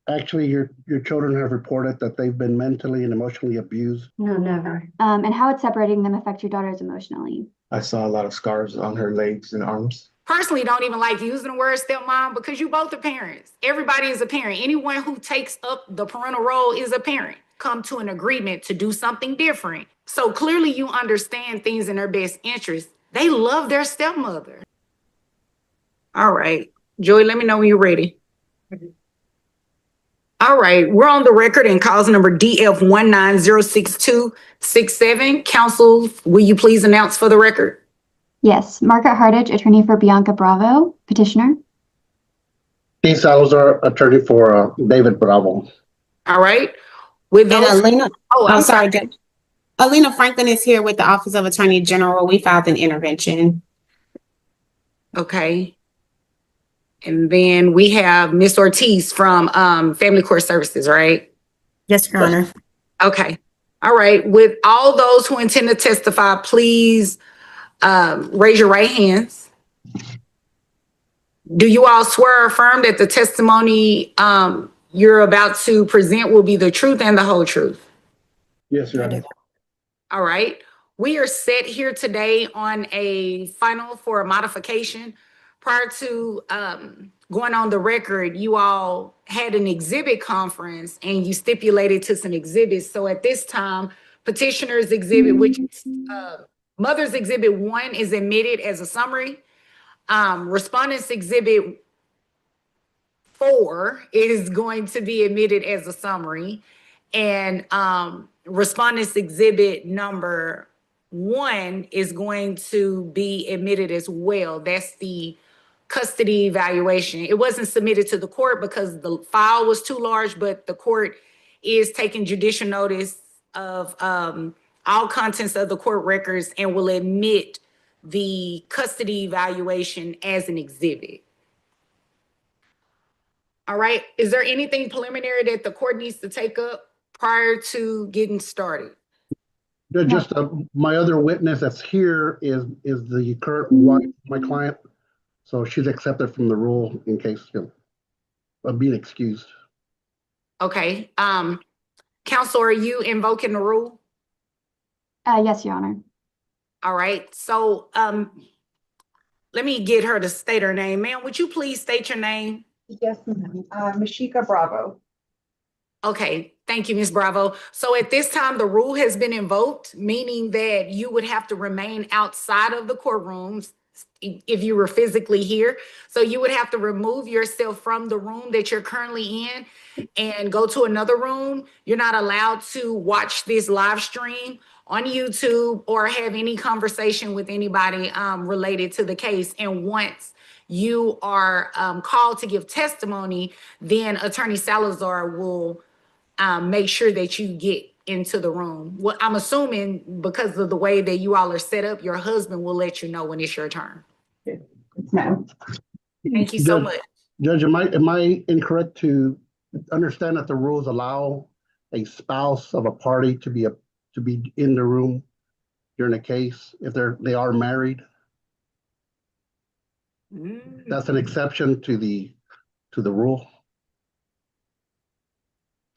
Actually, your children have reported that they've been mentally and emotionally abused. No, never. And how would separating them affect your daughters emotionally? I saw a lot of scars on her legs and arms. Personally, don't even like using the word stepmom because you both are parents. Everybody is a parent. Anyone who takes up the parental role is a parent. Come to an agreement to do something different. So clearly you understand things in their best interest. They love their stepmother. All right. Joy, let me know when you're ready. All right. We're on the record in cause number DF1906267. Counsel, will you please announce for the record? Yes, Margaret Hardage, attorney for Bianca Bravo, petitioner. Steve Salazar, attorney for David Bravo. All right. With And those, Alina, I'm sorry. Alina Franklin is here with the Office of Attorney General. We filed an intervention. Okay. And then we have Miss Ortiz from Family Court Services, right? Yes, Your Honor. Okay. All right. With all those who intend to testify, please raise your right hands. Do you all swear or affirm that the testimony you're about to present will be the truth and the whole truth? Yes, Your Honor. All right. We are set here today on a final for a modification. Prior to going on the record, you all had an exhibit conference and you stipulated to some exhibits. So at this time, petitioner's exhibit, which is mother's exhibit 1 is admitted as a summary. Respondent's exhibit 4 is going to be admitted as a summary. And respondent's exhibit number 1 is going to be admitted as well. That's the custody evaluation. It wasn't submitted to the court because the file was too large, but the court is taking judicial notice of all contents of the court records and will admit the custody evaluation as an exhibit. All right. Is there anything preliminary that the court needs to take up prior to getting started? Just my other witness that's here is the current wife, my client. So she's accepted from the rule in case of being excused. Okay. Counsel, are you invoking the rule? Yes, Your Honor. All right. So let me get her to state her name. Ma'am, would you please state your name? Yes, ma'am. Mashika Bravo. Okay, thank you, Ms. Bravo. So at this time, the rule has been invoked, meaning that you would have to remain outside of the courtrooms if you were physically here. So you would have to remove yourself from the room that you're currently in and go to another room. You're not allowed to watch this live stream on YouTube or have any conversation with anybody related to the case. And once you are called to give testimony, then Attorney Salazar will make sure that you get into the room. Well, I'm assuming because of the way that you all are set up, your husband will let you know when it's your turn. Yes, ma'am. Thank you so much. Judge, am I incorrect to understand that the rules allow a spouse of a party to be in the room during a case if they are married? That's an exception to the rule.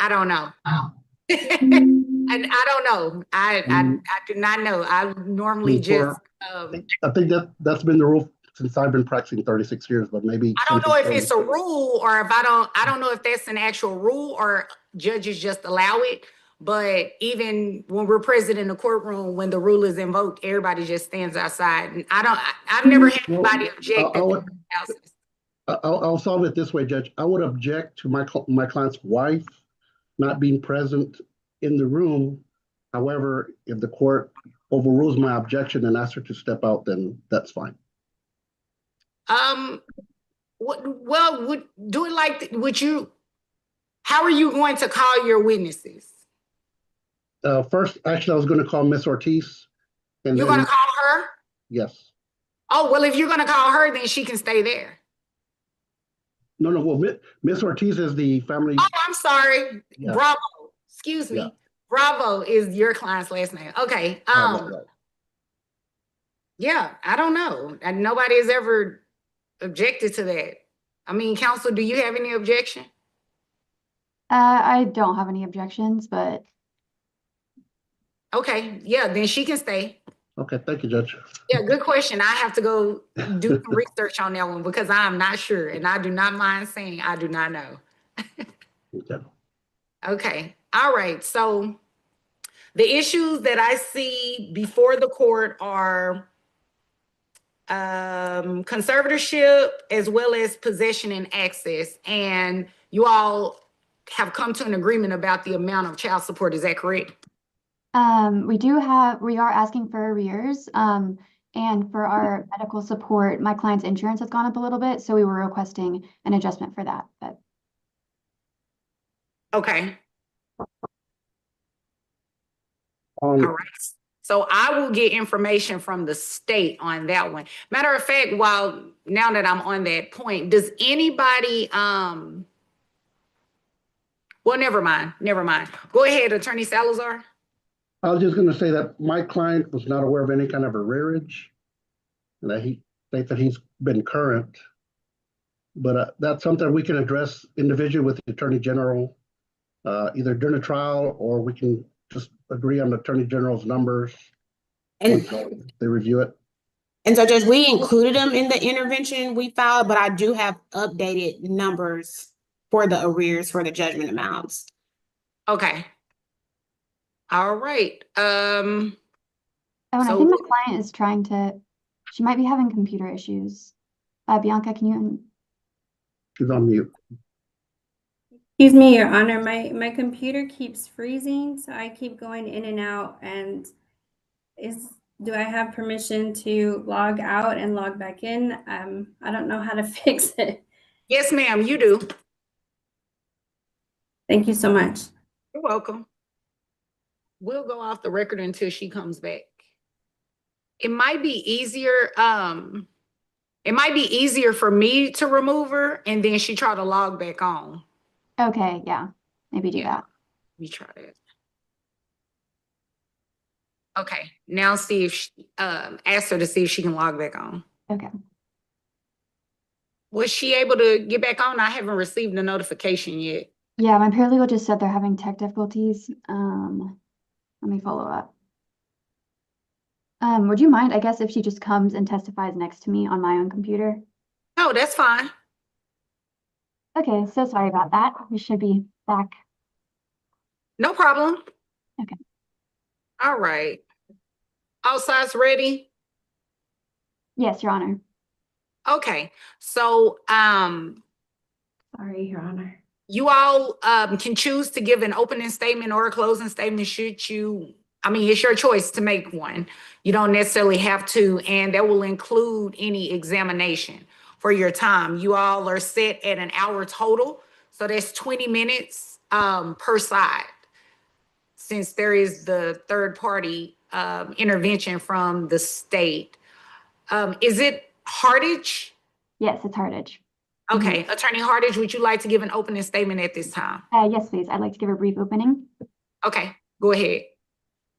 I don't know. And I don't know. I do not know. I normally just. I think that's been the rule since I've been practicing 36 years, but maybe. I don't know if it's a rule or if I don't know if that's an actual rule or judges just allow it. But even when we're present in the courtroom, when the rule is invoked, everybody just stands outside. And I've never had anybody object. I'll solve it this way, Judge. I would object to my client's wife not being present in the room. However, if the court overrules my objection and asks her to step out, then that's fine. Well, do it like, how are you going to call your witnesses? First, actually, I was going to call Miss Ortiz. And you're going to call her? Yes. Oh, well, if you're going to call her, then she can stay there. No. Well, Miss Ortiz is the family. Oh, I'm sorry. Yeah. Bravo. Excuse me. Yeah. Bravo is your client's last name. Okay. Right. Yeah, I don't know. And nobody has ever objected to that. I mean, counsel, do you have any objection? I don't have any objections, but Okay, yeah, then she can stay. Okay, thank you, Judge. Yeah, good question. I have to go do some research on that one because I'm not sure, and I do not mind saying I do not know. Okay. Okay, all right, so the issues that I see before the court are conservatorship as well as possession and access. And you all have come to an agreement about the amount of child support, is that correct? we are asking for arrears. And for our medical support, my client's insurance has gone up a little bit, so we were requesting an adjustment for that, but Okay, all right. So I will get information from the state on that one. Matter of fact, now that I'm on that point, does anybody, well, never mind. Go ahead, Attorney Salazar. I was just gonna say that my client was not aware of any kind of arrearage, and that he states that he's been current. But that's something we can address individually with the Attorney General, either during the trial, or we can just agree on the Attorney General's numbers And, once they review it. and so Judge, we included them in the intervention we filed, but I do have updated numbers for the arrears for the judgment amounts. Okay. All right. oh, and I So- think my client is she might be having computer issues. Bianca, can you? She's on mute. Excuse me, Your Honor, my computer keeps freezing, so I keep going in and out. And do I have permission to log out and log back in? I don't know how to fix it. Yes, ma'am, you do. Thank you so much. You're welcome. We'll go off the record until she comes back. It might be easier for me to remove her and then she try to log back on. Okay, yeah, maybe do Yeah. that. Let me try that. Okay, now see if ask her to see if she can log back on. Okay. Was she able to get back on? I haven't received a notification yet. Yeah, my paralegal just said they're having tech difficulties. Let me follow up. Would you mind, I guess, if she just comes and testifies next to me on my own computer? No, that's fine. Okay, so sorry about that. We should be back. No problem. Okay. All right. All sides ready? Yes, Your Honor. Okay, so Sorry, Your Honor. you all can choose to give an opening statement or a closing statement should you, it's your choice to make one. You don't necessarily have to, and that will include any examination for your time. You all are set at an hour total, so that's 20 minutes per side. Since there is the third party intervention from the state. Is it Hardage? Yes, it's Hardage. Okay, Attorney Hardage, would you like to give an opening statement at this time? Yes, please. I'd like to give a brief opening. Okay, go ahead.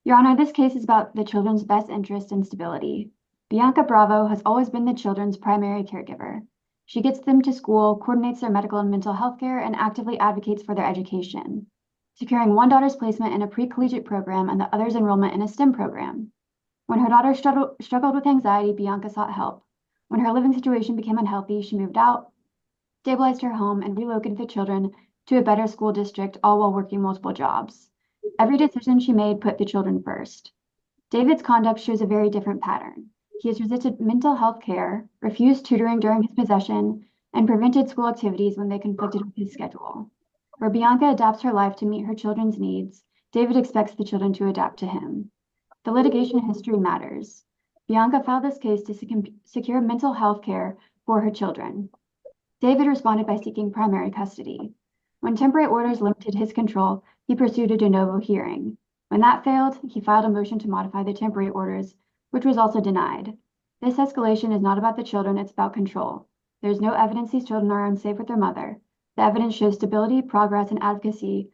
Your Honor, this case is about the children's best interest and stability. Bianca Bravo has always been the children's primary caregiver. She gets them to school, coordinates their medical and mental health care, and actively advocates for their education, securing one daughter's placement in a pre-collegiate program and the other's enrollment in a STEM program. When her daughter struggled with anxiety, Bianca sought help. When her living situation became unhealthy, she moved out, stabilized her home, and relocated the children to a better school district, all while working multiple jobs. Every decision she made put the children first. David's conduct shows a very different pattern. He has resisted mental health care, refused tutoring during his possession, and prevented school activities when they conflicted with his schedule. Where Bianca adapts her life to meet her children's needs, David expects the children to adapt to him. The litigation history matters. Bianca filed this case to secure mental health care for her children. David responded by seeking primary custody. When temporary orders limited his control, he pursued a de novo hearing. When that failed, he filed a motion to modify the temporary orders, which was also denied. This escalation is not about the children, it's about control. There's no evidence these children are unsafe with their mother. The evidence shows stability, progress, and advocacy,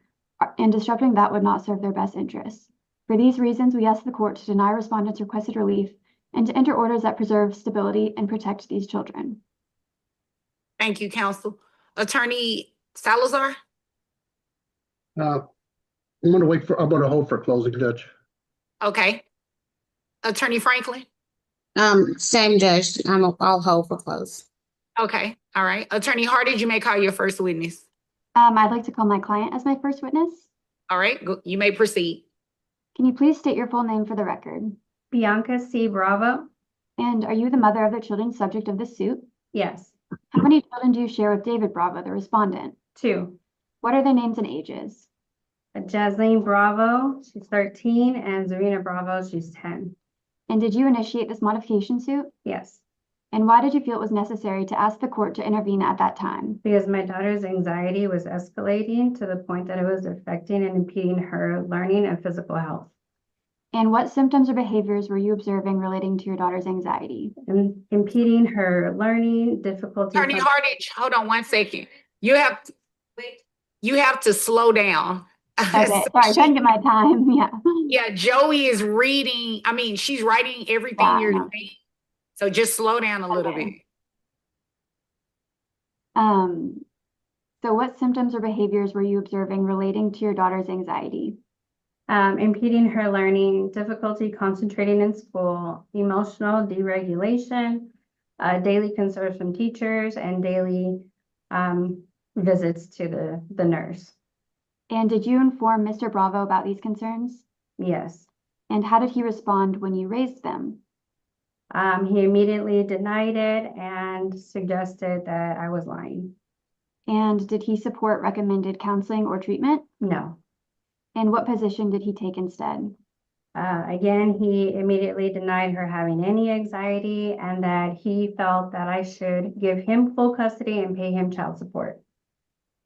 and disrupting that would not serve their best interests. For these reasons, we ask the court to deny respondents' requested relief and to enter orders that preserve stability and protect these children. Thank you, counsel. Attorney Salazar? I'm gonna hold for closing, Judge. Okay. Attorney Franklin? Same judge, I'll hold for close. Okay, all right. Attorney Hardy, you may call your first witness. I'd like to call my client as my first witness. All right, you may proceed. Can you please state your full name for the record? Bianca C. Bravo. And are you the mother of the children subject of this suit? Yes. How many children do you share with David Bravo, the respondent? 2. What are their names and ages? Jasleen Bravo, she's 13, and Zarina Bravo, she's 10. And did you initiate this modification suit? Yes, And why did you feel it was necessary to ask the court to intervene at that time? because my daughter's anxiety was escalating to the point that it was affecting and impeding her learning and physical health. And what symptoms or behaviors were you observing relating to your daughter's anxiety? And impeding her learning, difficulty. Attorney Hardy, hold on 1 second. You have to slow down. Okay, sorry, trying to get my time, yeah. Yeah, Joey is reading, she's writing everything Yeah, I you're know. saying. So just slow down a little bit. So what symptoms or behaviors were you observing relating to your daughter's anxiety? Impeding her learning, difficulty concentrating in school, emotional deregulation, daily concerns from teachers, and daily visits to the nurse. And did you inform Mr. Bravo about these concerns? Yes. And how did he respond when you raised them? He immediately denied it and suggested that I was lying. And did he support recommended counseling or treatment? No. And what position did he take instead? Again, he immediately denied her having any anxiety and that he felt that I should give him full custody and pay him child support.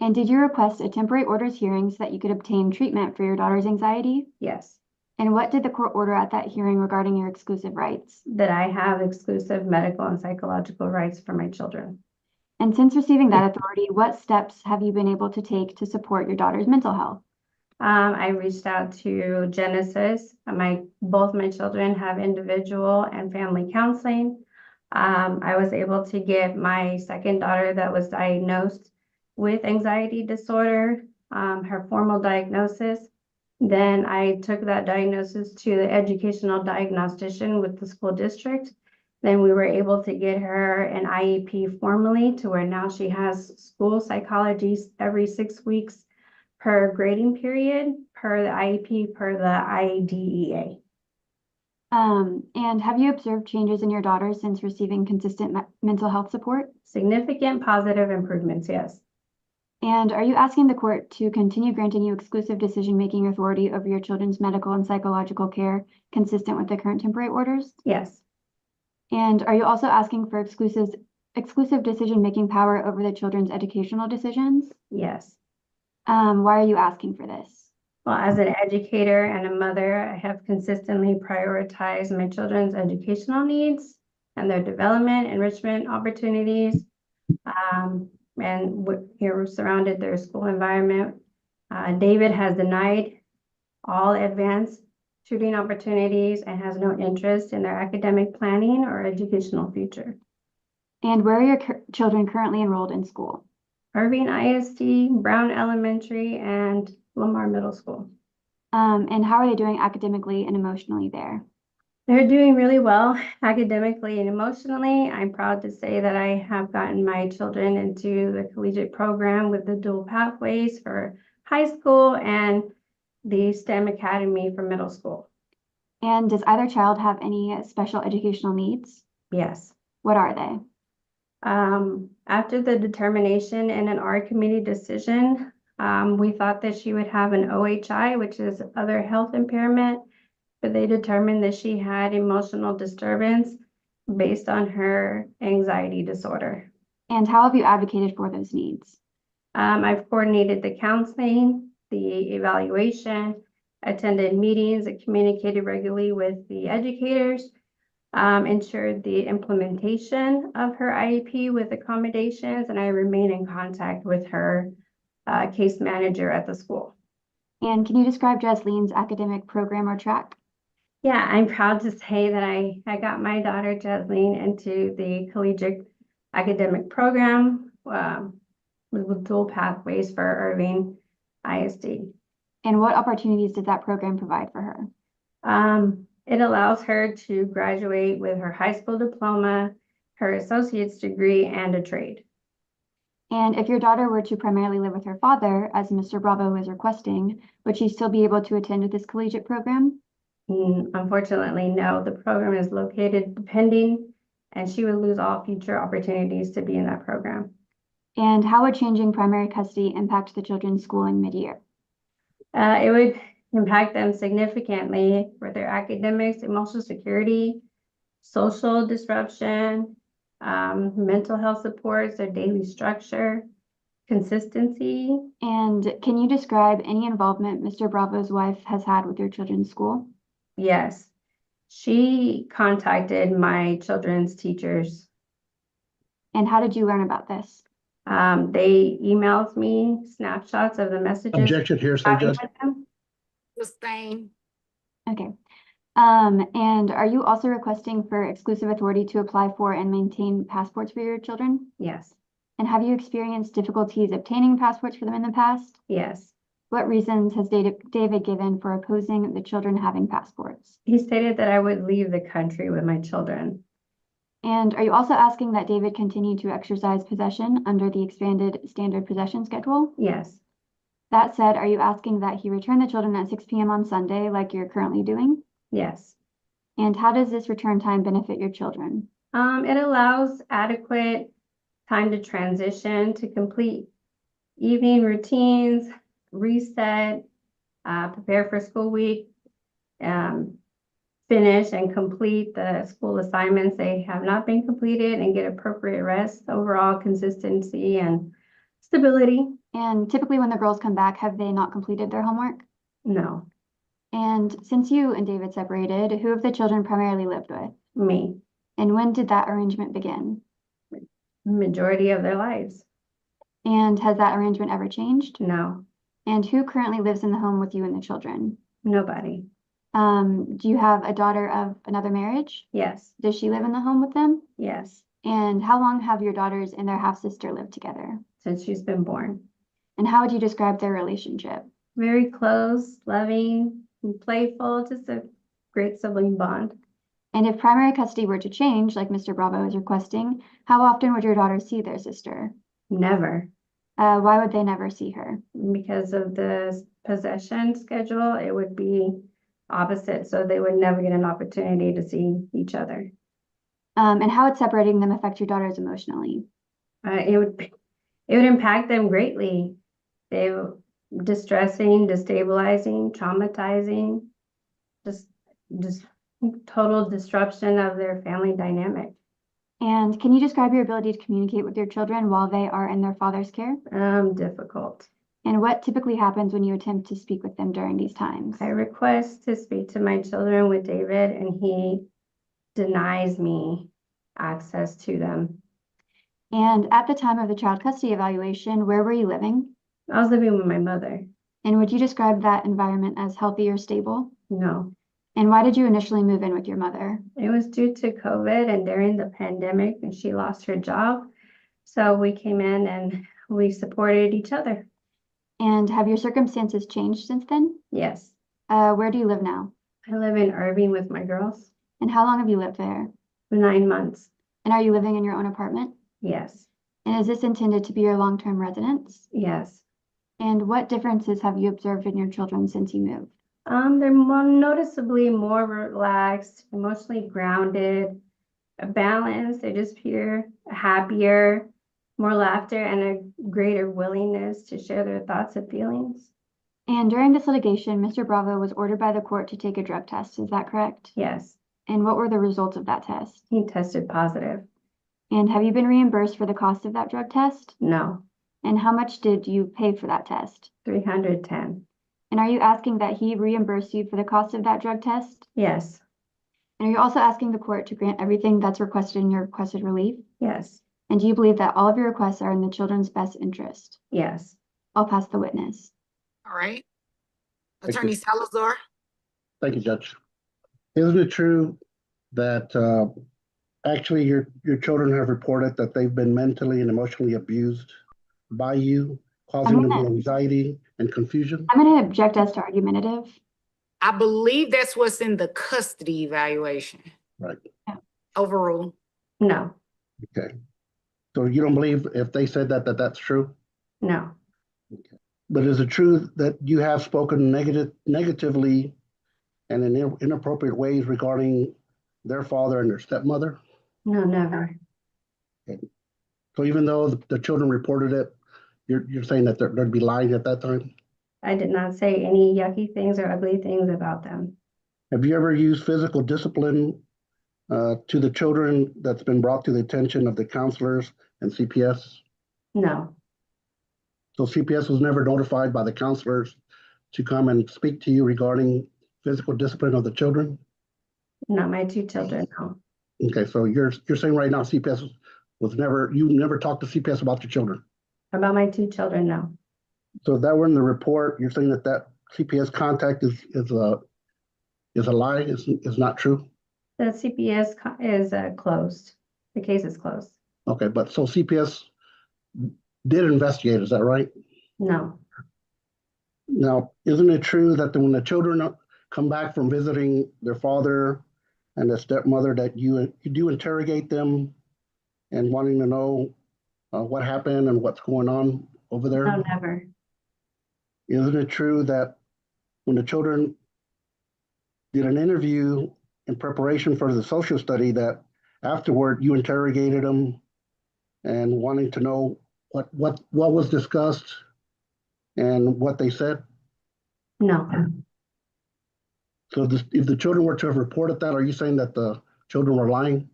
And did you request a temporary orders hearing so that you could obtain treatment for your daughter's anxiety? Yes. And what did the court order at that hearing regarding your exclusive rights? That I have exclusive medical and psychological rights for my children. And since receiving that authority, what steps have you been able to take to support your daughter's mental health? I reached out to Genesis. Both my children have individual and family counseling. I was able to get my second daughter that was diagnosed with anxiety disorder, her formal diagnosis. Then I took that diagnosis to the educational diagnostician with the school district. Then we were able to get her an IEP formally to where now she has school psychology every 6 weeks per grading period, per the IEP, per the IDEA. And have you observed changes in your daughter since receiving consistent mental health support? Significant positive improvements, yes. And are you asking the court to continue granting you exclusive decision-making authority over your children's medical and psychological care consistent with the current temporary orders? Yes. And are you also asking for exclusive decision-making power over the children's educational decisions? Yes. Why are you asking for this? Well, as an educator and a mother, I have consistently prioritized my children's educational needs and their development, enrichment opportunities, and here surrounded their school environment. David has denied all advanced tutoring opportunities and has no interest in their academic planning or educational future. And where are your children currently enrolled in school? Irving ISD, Brown Elementary, and Lamar Middle School. And how are they doing academically and emotionally there? They're doing really well academically and emotionally. I'm proud to say that I have gotten my children into the collegiate program with the dual pathways for high school and the STEM Academy for middle school. And does either child have any special educational needs? Yes. What are they? After the determination in an R committee decision, we thought that she would have an OHI, which is other health impairment, but they determined that she had emotional disturbance based on her anxiety disorder. And how have you advocated for those needs? I've coordinated the counseling, the evaluation, attended meetings, and communicated regularly with the educators, ensured the implementation of her IEP with accommodations, and I remain in contact with her case manager at the school. And can you describe Jasleen's academic program or track? Yeah, I'm proud to say that I got my daughter Jasleen into the collegiate academic program with dual pathways for Irving ISD. And what opportunities does that program provide for her? It allows her to graduate with her high school diploma, her associate's degree, and a trade. And if your daughter were to primarily live with her father, as Mr. Bravo is requesting, would she still be able to attend this collegiate program? Unfortunately, no. The program is located pending, and she would lose all future opportunities to be in that program. And how would changing primary custody impact the children's schooling mid-year? It would impact them significantly for their academics, emotional security, social disruption, mental health supports, their daily structure, consistency. And can you describe any involvement Mr. Bravo's wife has had with your children's school? Yes, she contacted my children's teachers. And how did you learn about this? They emailed me snapshots of the messages. Objection here, say having Judge. with them. Sustain. Okay. And are you also requesting for exclusive authority to apply for and maintain passports for your children? Yes, And have you experienced difficulties obtaining passports for them in the past? yes. What reasons has David given for opposing the children having passports? He stated that I would leave the country with my children. And are you also asking that David continue to exercise possession under the expanded standard possession schedule? Yes, That said, are you asking that he return the children at 6 p.m. on Sunday like you're currently doing? yes. And how does this return time benefit your children? It allows adequate time to transition, to complete evening routines, reset, prepare for school week, finish and complete the school assignments they have not been completed, and get appropriate rest, overall consistency and stability. And typically when the girls come back, have they not completed their homework? No, And since you and David separated, who have the children primarily lived with? me, And when did that arrangement begin? majority of their lives. And has that arrangement ever changed? No, And who currently lives in the home with you and the children? nobody. Do you have a daughter of another marriage? Yes, Does she live in the home with them? yes, And how long have your daughters and their half-sister lived together? since she's been born. And how would you describe their relationship? Very close, loving, and playful, just a great sibling bond. And if primary custody were to change, like Mr. Bravo is requesting, how often would your daughters see their sister? Never, Why would they never see her? because of the possession schedule, it would be opposite, so they would never get an opportunity to see each other. And how would separating them affect your daughters emotionally? It would impact them greatly. They distressing, destabilizing, traumatizing, just total disruption of their family dynamic. And can you describe your ability to communicate with your children while they are in their father's care? Difficult. And what typically happens when you attempt to speak with them during these times? I request to speak to my children with David, and he denies me access to them. And at the time of the child custody evaluation, where were you living? I was living with my mother. And would you describe that environment as healthy or stable? No, And why did you initially move in with your mother? it was due to COVID and during the pandemic, and she lost her job. So we came in and we supported each other. And have your circumstances changed since then? Yes, Where do you live now? I live in Irving with my girls. And how long have you lived there? For 9 months. And are you living in your own apartment? Yes, And is this intended to be your long-term residence? yes. And what differences have you observed in your children since you moved? They're more noticeably more relaxed, emotionally grounded, balanced. They just appear happier, more laughter, and a greater willingness to share their thoughts and feelings. And during this litigation, Mr. Bravo was ordered by the court to take a drug test. Is that correct? Yes, And what were the results of that test? he tested positive. And have you been reimbursed for the cost of that drug test? No, And how much did you pay for that test? $310. And are you asking that he reimburse you for the cost of that drug test? Yes, And are you also asking the court to grant everything that's requested in your requested relief? yes, And do you believe that all of your requests are in the children's best interest? yes. I'll pass the witness. All right. Thank Attorney you. Salazar. Thank you, Judge. Isn't it true that actually your children have reported that they've been mentally and emotionally abused by you, causing them gonna- anxiety and confusion? I'm going to object as to argumentative. I believe that's what's in the custody evaluation. Right. Overrule. No, Okay. So you don't believe if they said that that's true? no, But is it true that you have spoken negatively and in inappropriate ways regarding their father and their stepmother? no, never. So even though the children reported it, you're saying that they'd be lying at that time? I did not say any yucky things or ugly things about them. Have you ever used physical discipline to the children that's been brought to the attention of the counselors and CPS? No, So CPS was never notified by the counselors to come and speak to you regarding physical discipline of the children? not my two children, no. Okay, so you're saying right now CPS was never, you never talked to CPS about your children? About my two children, no. So if that were in the report, you're saying that CPS contact is a lie, is not true? The CPS is closed. The case is closed. Okay, but so CPS did investigate, is that right? No, Now, isn't it true that when the children come back from visiting their father and their stepmother, that you do interrogate them and wanting to know what happened and what's going on over there? no, never. Isn't it true that when the children did an interview in preparation for the social study, that afterward you interrogated them and wanting to know what was discussed and what they said? No, So if the children were to have reported that, are you saying that the children were lying?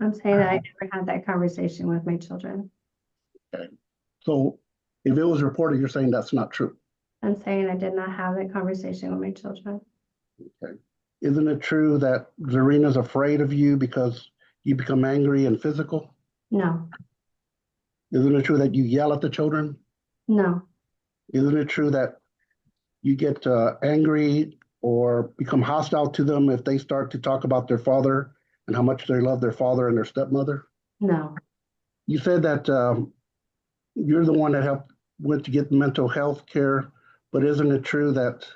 I'm saying that I never had that conversation with my children. So if it was reported, you're saying that's not true? I'm saying I did not have that conversation with my children. Isn't it true that Zarina's afraid of you because you become angry and physical? No, Isn't it true that you yell at the children? no, Isn't it true that you get angry or become hostile to them if they start to talk about their father and how much they love their father and their stepmother? no, You said that you're the one that went to get mental health care, but isn't it true that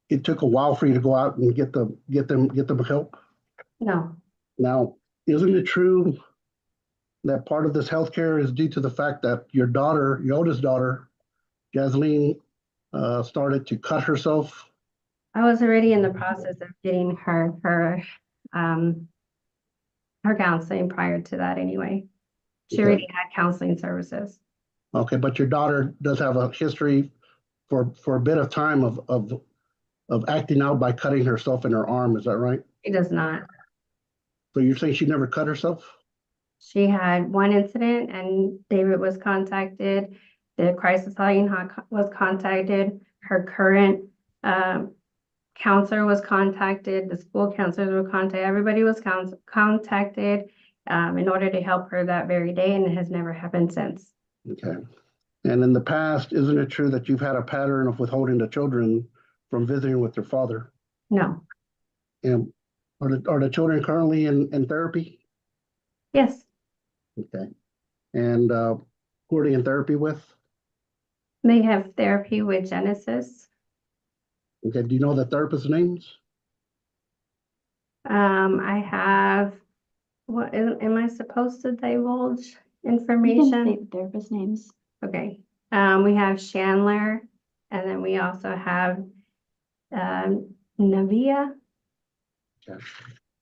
it took a while for you to go out and get them help? no, Now, isn't it true that part of this health care is due to the fact that your daughter, your oldest daughter, Jasleen, started to cut herself? I was already in the process of getting her counseling prior to that anyway. She Okay. already had counseling services. Okay, but your daughter does have a history for a bit of time of acting out by cutting herself in her arm, is that right? She does not. So you're saying she never cut herself? She had one incident and David was contacted. The crisis line was contacted. Her current counselor was contacted. The school counselors were contacted. Everybody was contacted in order to help her that very day, and it has never happened since. Okay. And in the past, isn't it true that you've had a pattern of withholding the children from visiting with their father? No. And are the children currently in therapy? Yes, Okay. And who are they in therapy with? they have therapy with Genesis. Okay. Do you know the therapist's names? I have, what, am I supposed to divulge You can information? state the therapist names. Okay, we have Chandler, and then we also have Navia. Okay.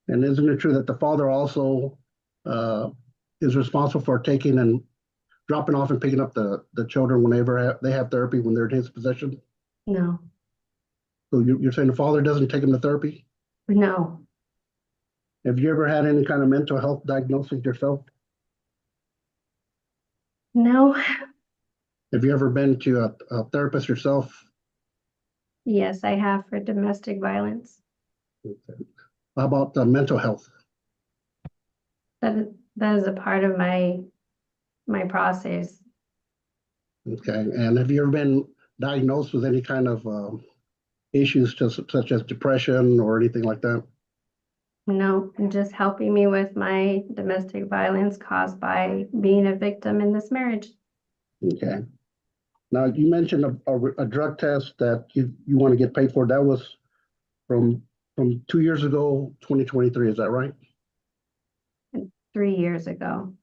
And isn't it true that the father also is responsible for taking and dropping off and picking up the children whenever they have therapy when they're in his possession? No, So you're saying the father doesn't take them to therapy? no, Have you ever had any kind of mental health diagnosis yourself? no. Have you ever been to a therapist yourself? Yes, I have for domestic violence. Okay. How about mental health? That is a part of my process. Okay. And have you ever been diagnosed with any kind of issues such as depression or anything like that? No, and just helping me with my domestic violence caused by being a victim in this marriage. Okay. Now, you mentioned a drug test that you want to get paid for. That was from 2 years ago, 2023, is that right? 3 years ago.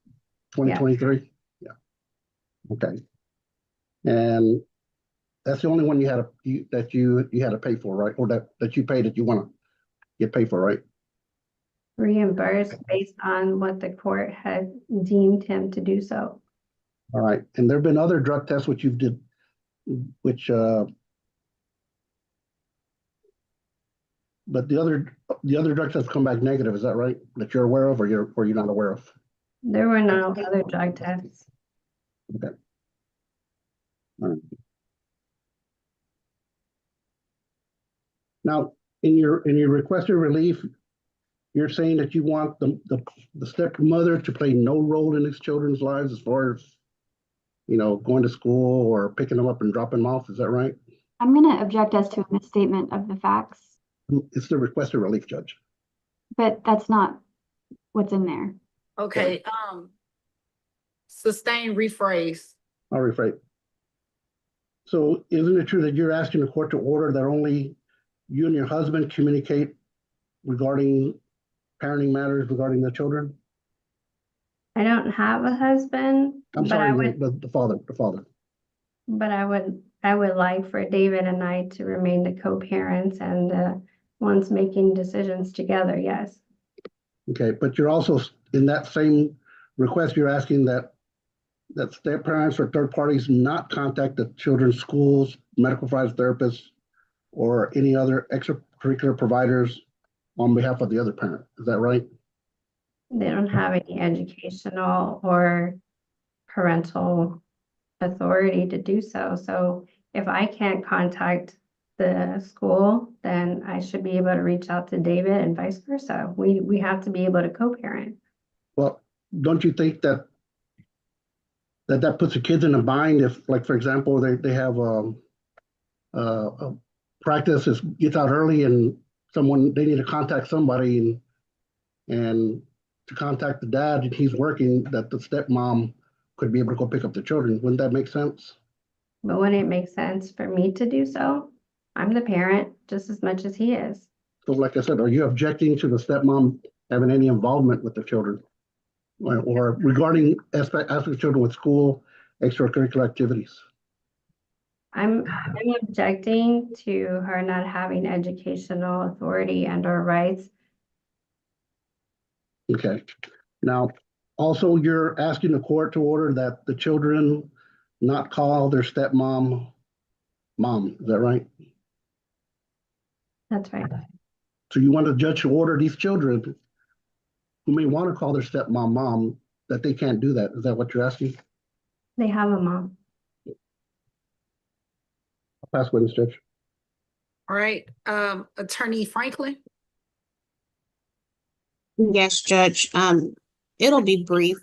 2023? Yeah. Okay. And that's the only one you had to pay for, right? Or that you paid that you want to get paid for, right? Reimbursed based on what the court had deemed him to do so. All right. And there have been other drug tests which you've did, which but the other drug tests come back negative, is that right? That you're aware of, or you're not aware of? There were no other drug tests. Okay. All right. Now, in your requested relief, you're saying that you want the stepmother to play no role in these children's lives as far as, going to school or picking them up and dropping them off. Is that right? I'm gonna object as to a misstatement of the facts, It's the requested relief, Judge. but that's not what's in there. Okay, sustain, rephrase. I'll rephrase. So isn't it true that you're asking the court to order that only you and your husband communicate regarding parenting matters regarding the children? I don't have a husband, I'm but sorry, I would, the father. but I would like for David and I to remain the co-parents and the ones making decisions together, yes. Okay, but you're also, in that same request, you're asking that step parents or third parties not contact the children's schools, medical providers, therapists, or any other extracurricular providers on behalf of the other parent. Is that right? They don't have any educational or parental authority to do so. So if I can't contact the school, then I should be able to reach out to David and vice versa. We have to be able to co-parent. Well, don't you think that puts the kids in a bind if, like, for example, they have a practice gets out early and they need to contact somebody and to contact the dad and he's working, that the stepmom could be able to go pick up the children. Wouldn't that make sense? But wouldn't it make sense for me to do so? I'm the parent just as much as he is. So like I said, are you objecting to the stepmom having any involvement with the children? Or regarding aspects of children with school extracurricular activities? I'm objecting to her not having educational authority and or rights. Okay. Now, also you're asking the court to order that the children not call their stepmom mom. Is that right? That's right. So you want the judge to order these children who may want to call their stepmom mom, that they can't do that. Is that what you're asking? They have a mom. I'll pass witness, Judge. All right, Attorney Franklin. Yes, Judge. It'll be brief.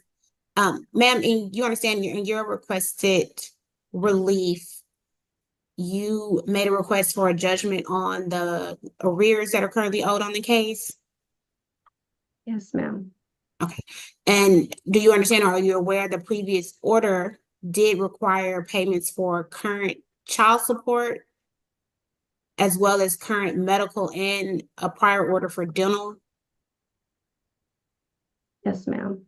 Ma'am, you understand in your requested relief, you made a request for a judgment on the arrears that are currently owed on the case. Yes, ma'am. Okay. And do you understand, or are you aware the previous order did require payments for current child support as well as current medical and a prior order for dental? Yes, ma'am.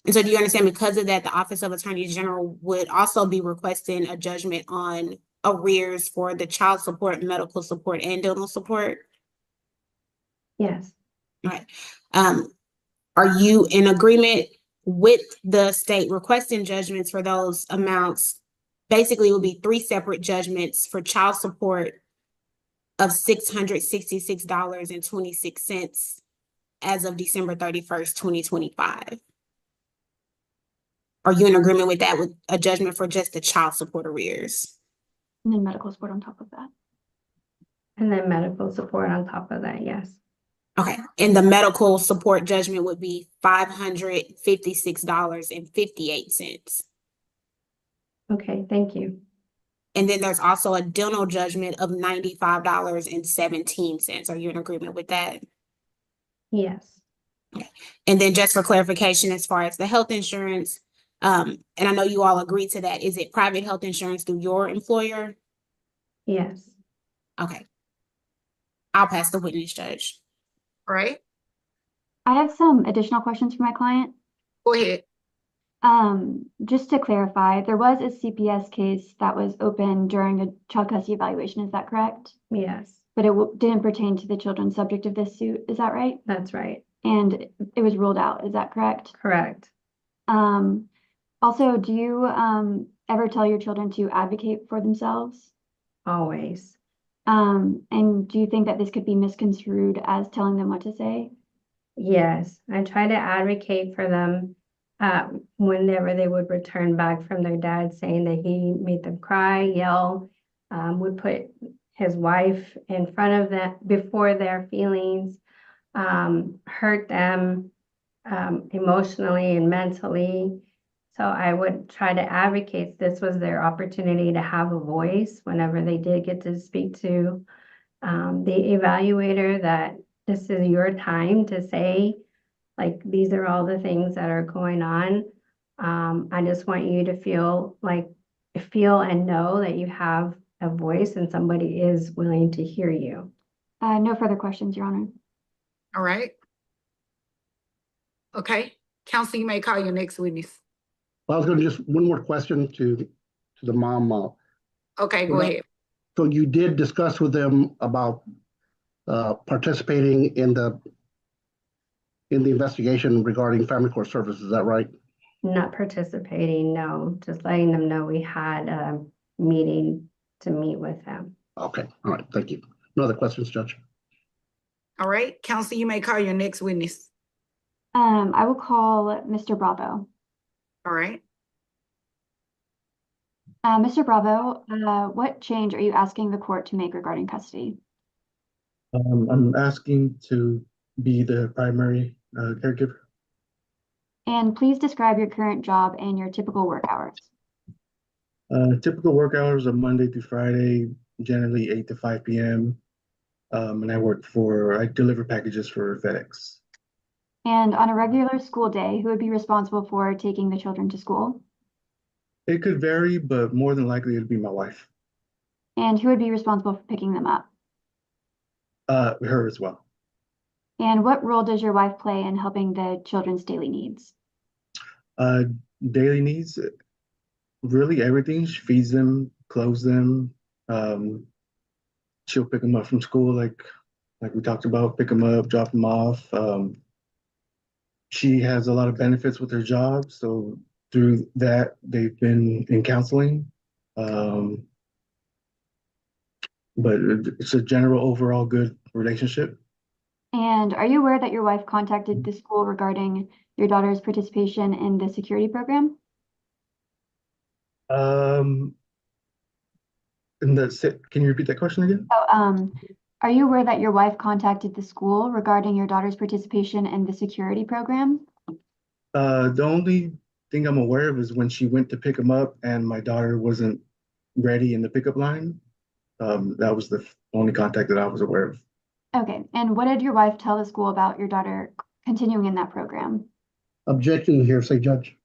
And so do you understand, because of that, the Office of Attorney General would also be requesting a judgment on arrears for the child support, medical support, and dental support? Yes. All right. Are you in agreement with the state requesting judgments for those amounts? Basically, it will be 3 separate judgments for child support of $666.26 as of December 31st, 2025. Are you in agreement with that, with a judgment for just the child support arrears? And then medical support on top of that. And then medical support on top of that, yes. Okay, and the medical support judgment would be $556.58. Okay, thank you. And then there's also a dental judgment of $95.17. Are you in agreement with that? Yes. And then just for clarification, as far as the health insurance, And I know you all agreed to that. Is it private health insurance through your employer? Yes. Okay. I'll pass the witness, Judge. All right, I have some additional questions for my client. go ahead. Just to clarify, there was a CPS case that was open during a child custody evaluation, is that correct? Yes, But it didn't pertain to the children subject of this suit, is that right? that's right. And it was ruled out, is that correct? Correct. Also, do you ever tell your children to advocate for themselves? Always. And do you think that this could be misconstrued as telling them what to say? Yes, I try to advocate for them whenever they would return back from their dad saying that he made them cry, yell, would put his wife in front of them before their feelings, hurt them emotionally and mentally. So I would try to advocate this was their opportunity to have a voice whenever they did get to speak to the evaluator, that this is your time to say, like, these are all the things that are going on. I just want you to feel and know that you have a voice and somebody is willing to hear you. No further questions, Your Honor. All right. Okay, counsel, you may call your next witness. I was gonna just, one more question to the mom. Okay, go ahead. So you did discuss with them about participating in the investigation regarding family court services, is that right? Not participating, no, just letting them know we had a meeting to meet with them. Okay, all right, thank you. No other questions, Judge? All right, counsel, you may call your next witness. I will call Mr. Bravo. All right. Mr. Bravo, what change are you asking the court to make regarding custody? I'm asking to be the primary caregiver. And please describe your current job and your typical work hours. Typical work hours are Monday through Friday, generally 8 to 5 p.m. And I deliver packages for FedEx. And on a regular school day, who would be responsible for taking the children to school? It could vary, but more than likely it'd be my wife. And who would be responsible for picking them up? Her as well. And what role does your wife play in helping the children's daily needs? Daily needs, really everything. She feeds them, clothes them. She'll pick them up from school, like we talked about, pick them up, drop them off. She has a lot of benefits with her job, so through that they've been in counseling. But it's a general overall good relationship. And are you aware that your wife contacted the school regarding your daughter's participation in the security program? And that's it. Can you repeat that question again? Oh, are you aware that your wife contacted the school regarding your daughter's participation in the security program? The only thing I'm aware of is when she went to pick him up and my daughter wasn't ready in the pickup line. That was the only contact that I was aware of. Okay, and what did your wife tell the school about your daughter continuing in that program? Objection here, say Judge.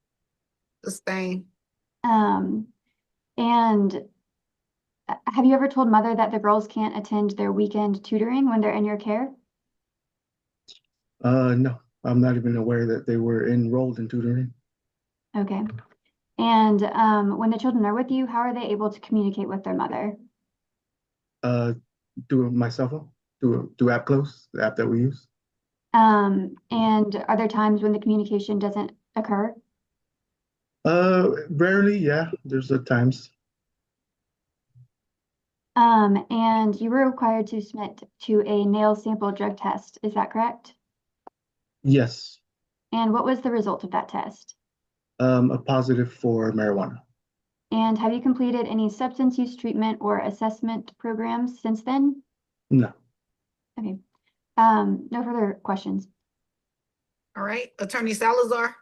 Sustain. And have you ever told mother that the girls can't attend their weekend tutoring when they're in your care? No, I'm not even aware that they were enrolled in tutoring. Okay. And when the children are with you, how are they able to communicate with their mother? Through my cell phone, through App Close, the app that we use. And are there times when the communication doesn't occur? Rarely, yeah. There's times. And you were required to submit to a nail sample drug test, is that correct? Yes. And what was the result of that test? A positive for marijuana. And have you completed any substance use treatment or assessment programs since then? No. Okay. No further questions. All right, Attorney Salazar.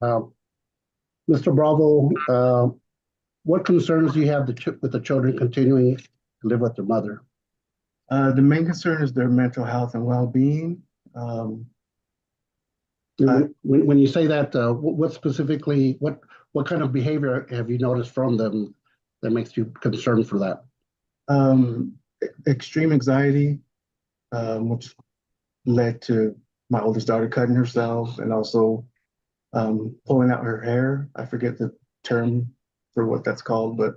Mr. Bravo, what concerns do you have with the children continuing to live with their mother? The main concern is their mental health and well-being. When you say that, what specifically, what kind of behavior have you noticed from them that makes you concerned for that? Extreme anxiety, which led to my oldest daughter cutting herself and also pulling out her hair. I forget the term for what that's called, but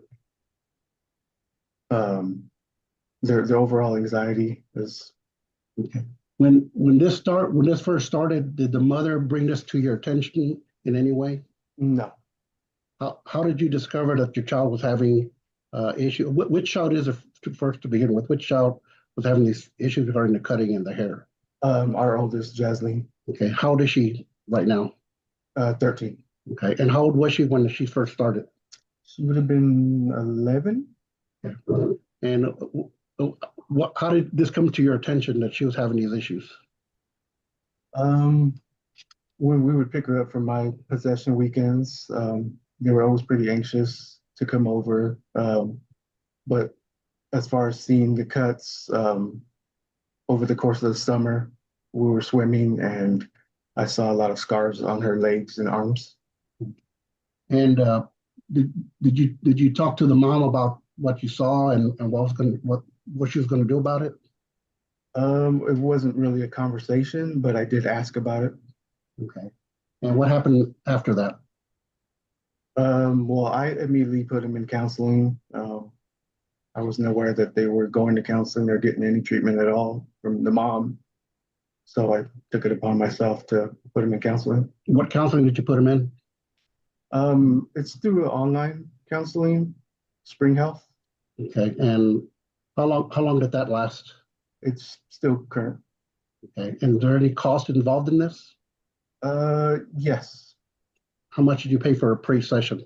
their overall anxiety is. Okay. When this first started, did the mother bring this to your attention in any way? No. How did you discover that your child was having issue? Which child is it first to begin with? Which child was having these issues regarding the cutting and the hair? Our oldest, Jasleen, Okay, how old is she right now? 13. Okay, and how old was she when she first started? She would have been 11. Okay. And how did this come to your attention that she was having these issues? When we would pick her up from my possession weekends, they were always pretty anxious to come over. But as far as seeing the cuts, over the course of the summer, we were swimming and I saw a lot of scars on her legs and arms. And did you talk to the mom about what you saw and what she was going to do about it? It wasn't really a conversation, but I did ask about it. Okay. And what happened after that? Well, I immediately put him in counseling. I wasn't aware that they were going to counseling or getting any treatment at all from the mom. So I took it upon myself to put him in counseling. What counseling did you put him in? It's through online counseling, Spring Health. Okay. And how long did that last? It's still current. Okay. And is there any cost involved in this? Yes. How much did you pay for a pre-session?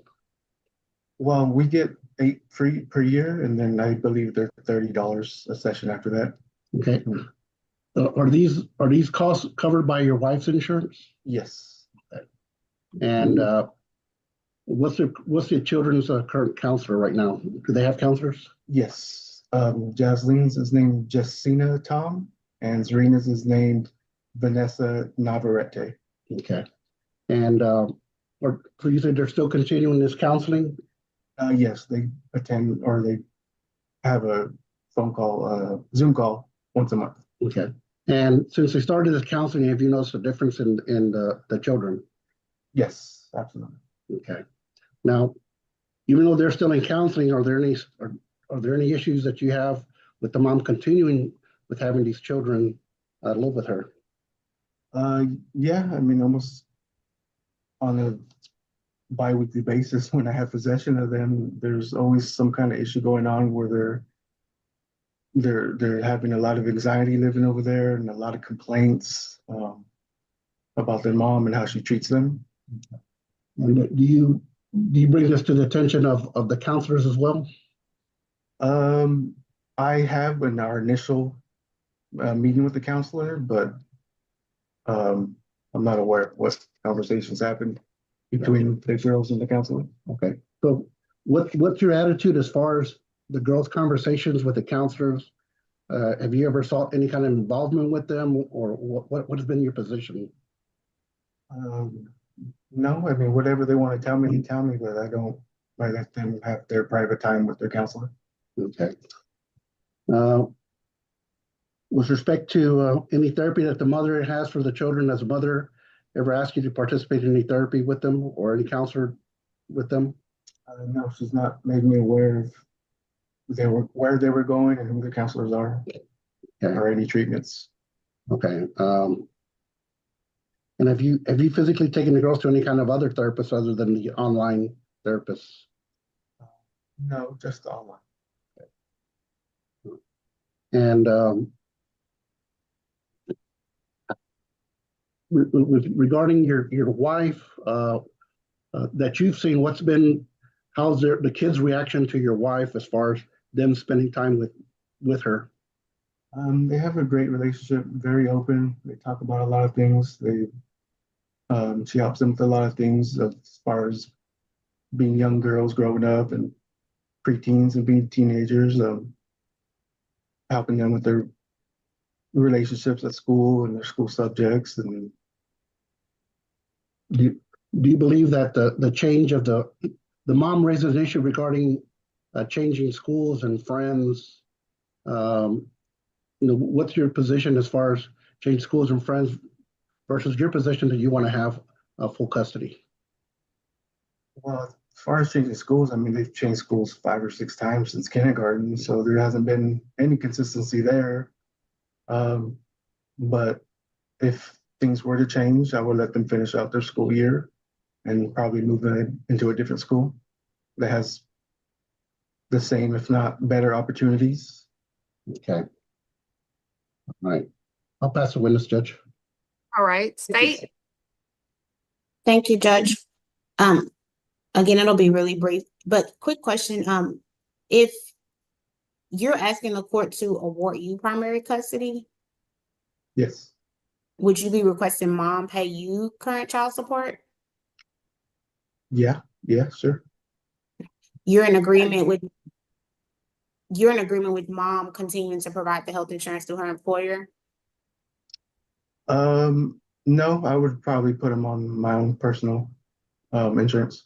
Well, we get 8 free per year, and then I believe they're $30 a session after that. Okay. Are these costs covered by your wife's insurance? Yes. Okay. And what's the children's current counselor right now? Do they have counselors? Yes. Jasleen's is named Jessina Tom, and Serena's is named Vanessa Navarrete. Okay. And so you said they're still continuing this counseling? Yes, they attend or they have a phone call, Zoom call once a month. Okay. And since they started this counseling, have you noticed a difference in the children? Yes, absolutely. Okay. Now, even though they're still in counseling, are there any issues that you have with the mom continuing with having these children live with her? Yeah, I mean, almost on a bi-weekly basis when I have possession of them, there's always some kind of issue going on where they're having a lot of anxiety living over there and a lot of complaints about their mom and how she treats them. And do you bring this to the attention of the counselors as well? I have in our initial meeting with the counselor, but I'm not aware of what conversations happened between the girls and the counselor. Okay. So what's your attitude as far as the girls' conversations with the counselors? Have you ever sought any kind of involvement with them, or what has been your position? No, I mean, whatever they want to tell me, but I let them have their private time with their counselor. Okay. With respect to any therapy that the mother has for the children, has the mother ever asked you to participate in any therapy with them or any counselor with them? No, she's not made me aware of where they were going and who the counselors are, Okay. or any treatments. Okay. And have you physically taken the girls to any kind of other therapists other than the online therapists? No, just online. And regarding your wife that you've seen, how's the kids' reaction to your wife as far as them spending time with her? They have a great relationship, very open. They talk about a lot of things. She helps them with a lot of things as far as being young girls growing up and preteens and being teenagers, helping them with their relationships at school and their school subjects. And do you believe that the change of the mom raises an issue regarding changing schools and friends? What's your position as far as changing schools and friends versus your position that you want to have full custody? Well, as far as changing schools, I mean, they've changed schools 5 or 6 times since kindergarten, so there hasn't been any consistency there. But if things were to change, I would let them finish out their school year and probably move them into a different school that has the same, if not better, opportunities. Okay. All right. I'll pass the witness, Judge. All right, state. Thank you, Judge. Again, it'll be really brief, but quick question. If you're asking the court to award you primary custody, Yes. would you be requesting mom pay you current child support? Yeah, sure. You're in agreement with mom continuing to provide the health insurance to her employer? No, I would probably put them on my own personal insurance.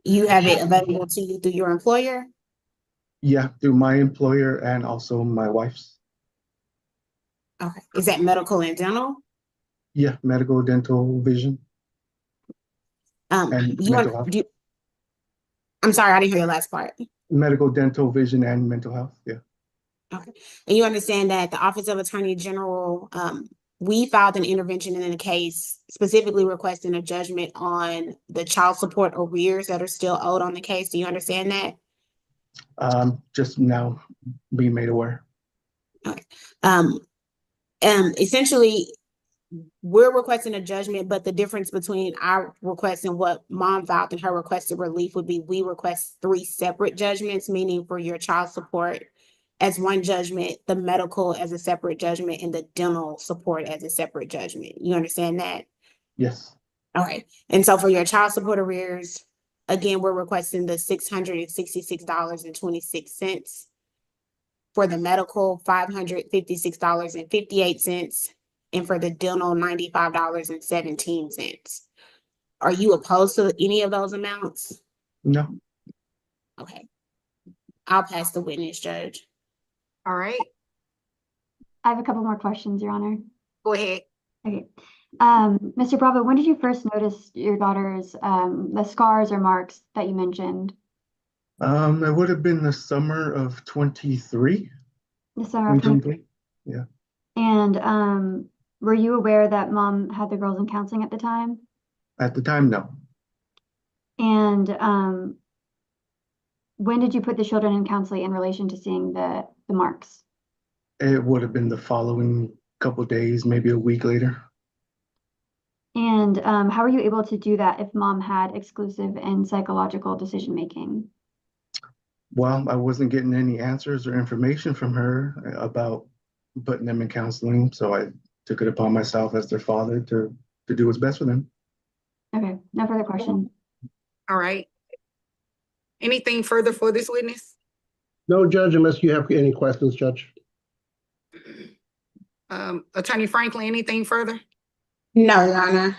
You have it available to you through your employer? Yeah, through my employer and also my wife's. Okay. Is that medical and dental? Yeah, medical, dental, vision, and mental health. I'm sorry, I didn't hear your last part. Medical, dental, vision, and mental health. Yeah. Okay. And you understand that the Office of Attorney General, we filed an intervention in the case specifically requesting a judgment on the child support arrears that are still owed on the case. Do you understand that? Just now being made aware. Okay. Essentially, we're requesting a judgment, but the difference between our request and what mom filed and her requested relief would be we request 3 separate judgments, meaning for your child support as one judgment, the medical as a separate judgment, and the dental support as a separate judgment. You understand that? Yes. All right. And so for your child support arrears, again, we're requesting the $666.26. For the medical, $556.58. And for the dental, $95.17. Are you opposed to any of those amounts? No. Okay. I'll pass the witness, Judge. All right, I have a couple more questions, Your Honor. go ahead. Okay. Mr. Bravo, when did you first notice your daughter's the scars or marks that you mentioned? It would have been the summer of 23. The summer of 2023. And were you aware that mom had the girls in counseling at the time? At the time, no. And when did you put the children in counseling in relation to seeing the marks? It would have been the following couple days, maybe a week later. And how were you able to do that if mom had exclusive and psychological decision making? Well, I wasn't getting any answers or information from her about putting them in counseling, so I took it upon myself as their father to do what's best for them. Okay, no further questions. All right. Anything further for this witness? No, Judge, unless you have any questions, Judge. Attorney Franklin, anything further? No, Your Honor.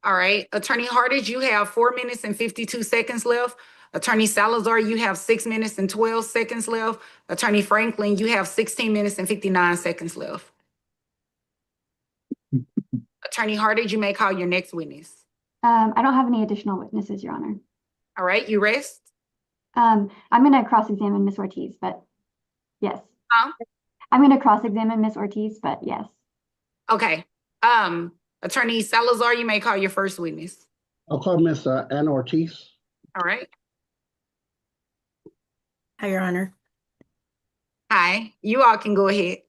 All right, Attorney Hardage, you have 4 minutes and 52 seconds left. Attorney Salazar, you have 6 minutes and 12 seconds left. Attorney Franklin, you have 16 minutes and 59 seconds left. Attorney Hardage, you may call your next witness. I don't have any additional witnesses, Your Honor. All right, you rest. I'm going to cross-examine Ms. Ortiz, but yes. Huh? I'm going to cross-examine Ms. Ortiz, but yes. Okay. Attorney Salazar, you may call your first witness. I'll call Miss Anna Ortiz. All right. Hi, Your Honor. Hi, you all can go ahead.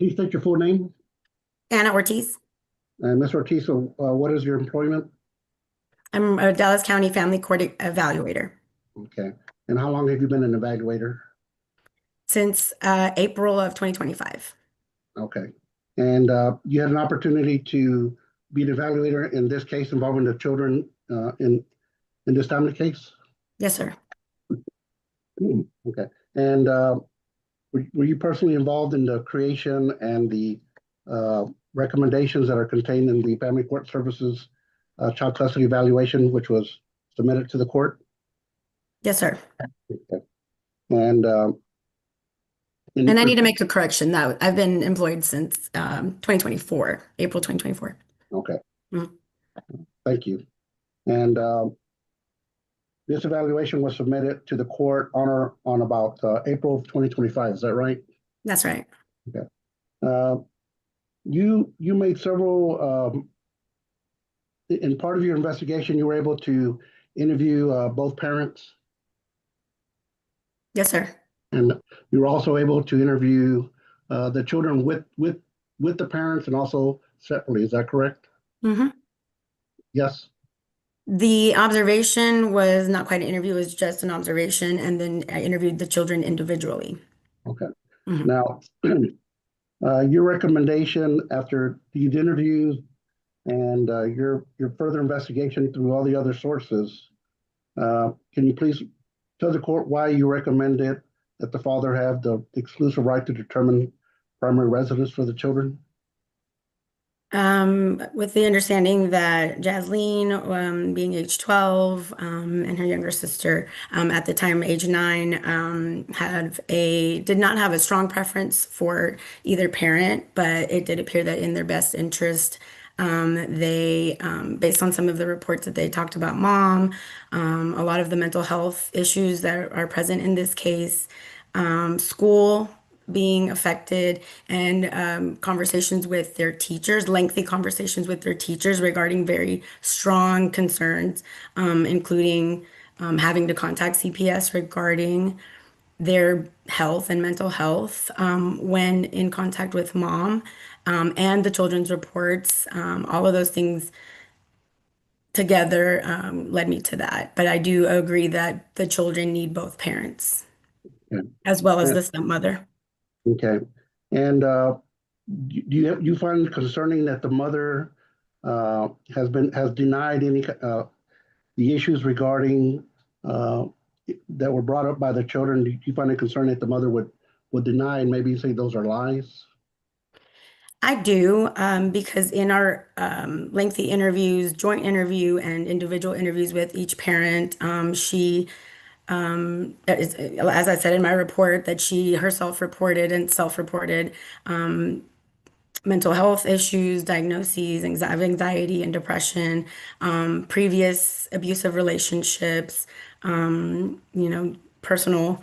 Please state your full name. Anna Ortiz. Ms. Ortiz, what is your employment? I'm a Dallas County Family Court evaluator. Okay. And how long have you been an evaluator? Since April of 2025. Okay. And you had an opportunity to be an evaluator in this case involving the children in this family case? Yes, sir. Okay. And were you personally involved in the creation and the recommendations that are contained in the Family Court Services Child Custody Evaluation, which was submitted to the court? Yes, sir. Okay. And And I need to make a correction that I've been employed since 2024, April 2024. Okay. Mhm. Thank you. And this evaluation was submitted to the court on about April of 2025. Is that right? That's right. You made several in part of your investigation, you were able to interview both parents, Yes, sir. and you were also able to interview the children with the parents and also separately. Is that correct? hmm Yes. The observation was not quite an interview, it was just an observation, and then I interviewed the children individually. Okay. Mhm. Now, your recommendation after these interviews and your further investigation through all the other sources, can you please tell the court why you recommended that the father have the exclusive right to determine primary residence for the children? With the understanding that Jasleen, being age 12, and her younger sister, at the time age 9, did not have a strong preference for either parent, but it did appear that in their best interest, they, based on some of the reports that they talked about mom, a lot of the mental health issues that are present in this case, school being affected, and conversations with their teachers, lengthy conversations with their teachers regarding very strong concerns, including having to contact CPS regarding their health and mental health when in contact with mom, and the children's reports. All of those things together led me to that. But I do agree that the children need both parents, Yeah. as well as the stepmother. Okay. And do you find it concerning that the mother has denied any the issues regarding that were brought up by the children? Do you find it concerning that the mother would deny and maybe say those are lies? I do, because in our lengthy interviews, joint interview and individual interviews with each parent, she, as I said in my report, that she herself reported and self-reported mental health issues, diagnoses, anxiety and depression, previous abusive relationships, personal,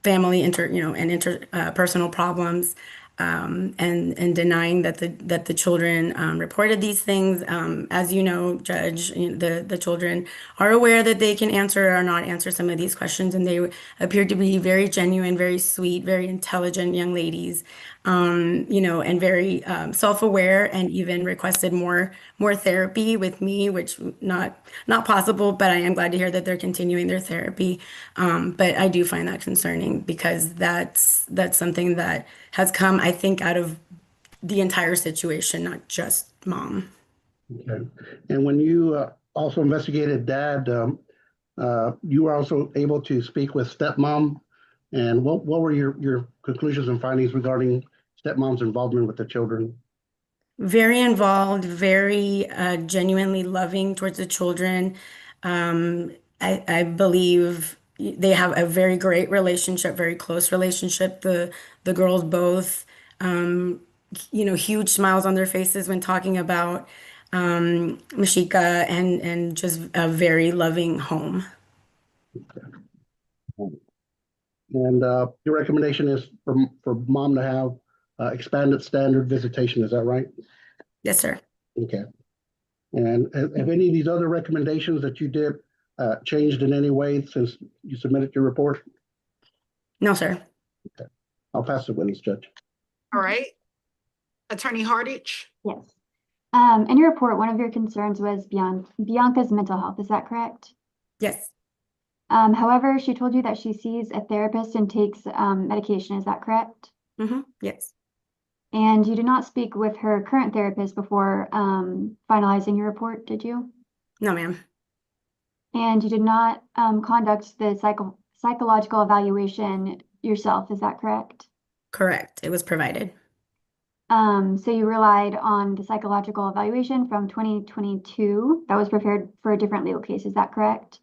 family interpersonal problems, and denying that the children reported these things. As you know, Judge, the children are aware that they can answer or not answer some of these questions, and they appear to be very genuine, very sweet, very intelligent young ladies, and very self-aware, and even requested more therapy with me, which not possible, but I am glad to hear that they're continuing their therapy. But I do find that concerning because that's something that has come, I think, out of the entire situation, not just mom. Okay. And when you also investigated dad, you were also able to speak with stepmom. And what were your conclusions and findings regarding stepmom's involvement with the children? Very involved, very genuinely loving towards the children. I believe they have a very great relationship, very close relationship. The girls both, huge smiles on their faces when talking about Mashika, and just a very loving home. And your recommendation is for mom to have expanded standard visitation. Is that right? Yes, sir. Okay. And have any of these other recommendations that you did changed in any way since you submitted your report? No, sir. Okay. I'll pass the witness, Judge. All right. Attorney Hardage? Yes. In your report, one of your concerns was Bianca's mental health. Is that correct? Yes. However, she told you that she sees a therapist and takes medication. Is that correct? Yes. And you did not speak with her current therapist before finalizing your report, did you? No, ma'am. And you did not conduct the psychological evaluation yourself. Is that correct? Correct. It was provided. So you relied on the psychological evaluation from 2022 that was prepared for a different legal case. Is that correct?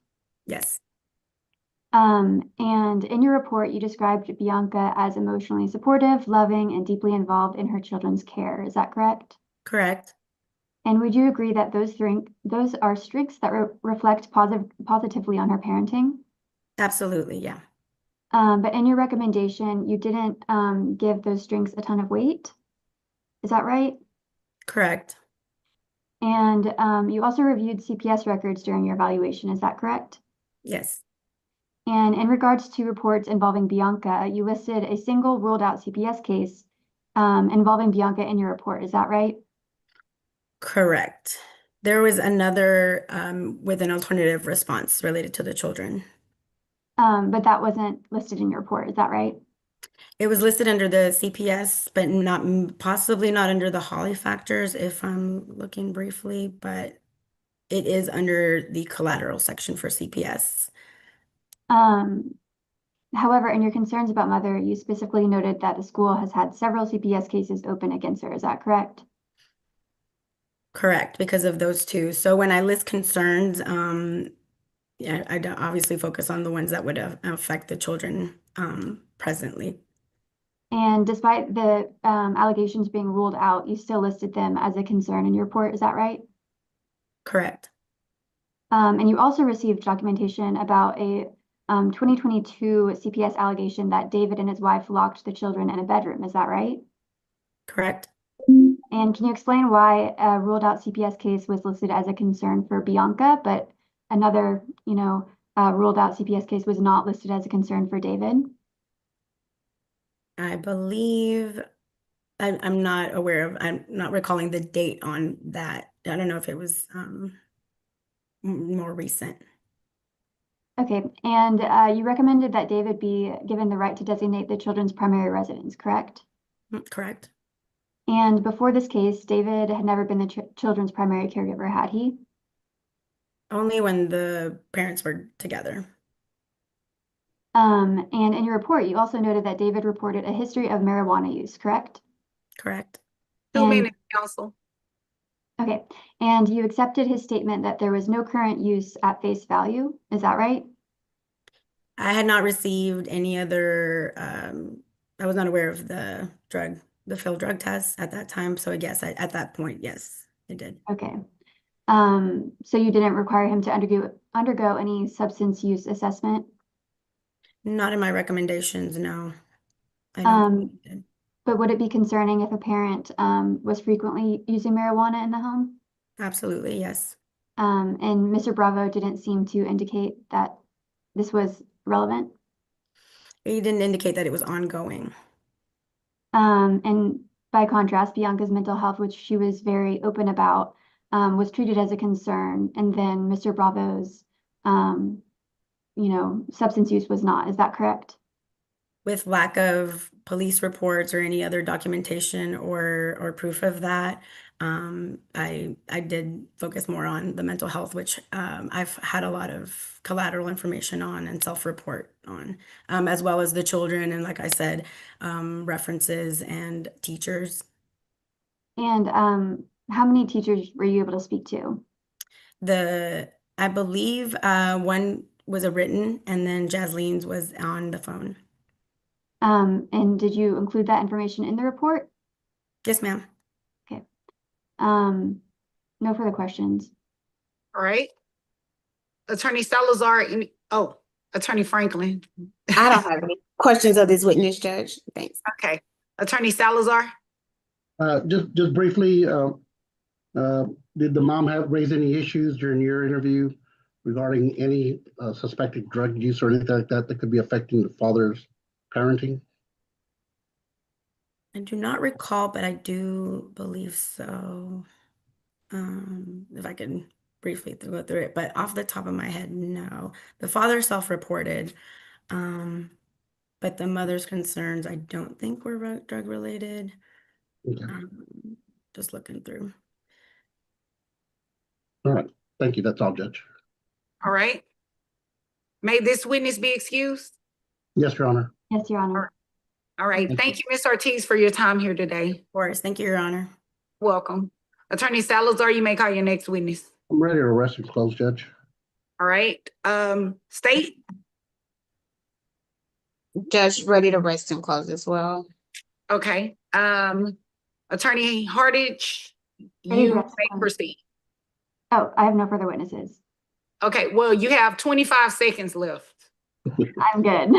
Yes, And in your report, you described Bianca as emotionally supportive, loving, and deeply involved in her children's care. Is that correct? correct. And would you agree that those are strengths that reflect positively on her parenting? Absolutely, yeah. But in your recommendation, you didn't give those strengths a ton of weight. Is that right? Correct. And you also reviewed CPS records during your evaluation. Is that correct? Yes, And in regards to reports involving Bianca, you listed a single ruled out CPS case involving Bianca in your report. Is that right? correct. There was another with an alternative response related to the children. But that wasn't listed in your report. Is that right? It was listed under the CPS, but not possibly not under the Holly factors if I'm looking briefly, but it is under the collateral section for CPS. However, in your concerns about Mother, you specifically noted that the school has had several CPS cases open against her. Is that correct? Correct, because of those two. So when I list concerns, yeah, I don't obviously focus on the ones that would affect the children presently. And despite the allegations being ruled out, you still listed them as a concern in your report. Is that right? Correct. And you also received documentation about a 2022 CPS allegation that David and his wife locked the children in a bedroom. Is that right? Correct. And can you explain why a ruled out CPS case was listed as a concern for Bianca, but another, ruled out CPS case was not listed as a concern for David? I believe I'm not aware of, I'm not recalling the date on that. I don't know if it was more recent. Okay, and you recommended that David be given the right to designate the children's primary residence, correct? Correct. And before this case, David had never been the children's primary caregiver, had he? Only when the parents were together. And in your report, you also noted that David reported a history of marijuana use, correct? Correct. 2 And- minutes, counsel. Okay, and you accepted his statement that there was no current use at face value, is that right? I had not received any other, I was not aware of the failed drug test at that time. So yes, at that point, yes, it did. Okay. So you didn't require him to undergo any substance use assessment? Not in my recommendations, no. I don't think it did. But would it be concerning if a parent was frequently using marijuana in the home? Absolutely, yes. And Mr. Bravo didn't seem to indicate that this was relevant? He didn't indicate that it was ongoing. And by contrast, Bianca's mental health, which she was very open about, was treated as a concern. And then Mr. Bravo's, substance use was not. Is that correct? With lack of police reports or any other documentation or proof of that, I did focus more on the mental health, which I've had a lot of collateral information on and self-report on, as well as the children and, like I said, references and teachers. And how many teachers were you able to speak to? I believe one was a written, and then Jaslene's was on the phone. And did you include that information in the report? Yes, ma'am. Okay. No further questions. All right. Attorney Salazar, Attorney Franklin. I don't have any questions of this witness, Judge. Thanks. Okay. Attorney Salazar? Just briefly, did the mom raise any issues during your interview regarding any suspected drug use or anything like that that could be affecting the father's parenting? I do not recall, but I do believe so. If I can briefly go through it, but off the top of my head, no. The father self-reported, but the mother's concerns, I don't think were drug related. Okay. Just looking through. All right. Thank you. That's all, Judge. All right. May this witness be excused? Yes, Your Honor. Yes, Your Honor. All right, thank you, Ms. Ortiz, for your time here today. Of course. Thank you, Your Honor. Welcome. Attorney Salazar, you may call your next witness. I'm ready to arrest and close, Judge. All right, State, Judge, ready to rest and close as well. okay. Attorney Hardage, Ready to you rest. may proceed. Oh, I have no further witnesses. Okay, well, you have 25 seconds left. I'm good.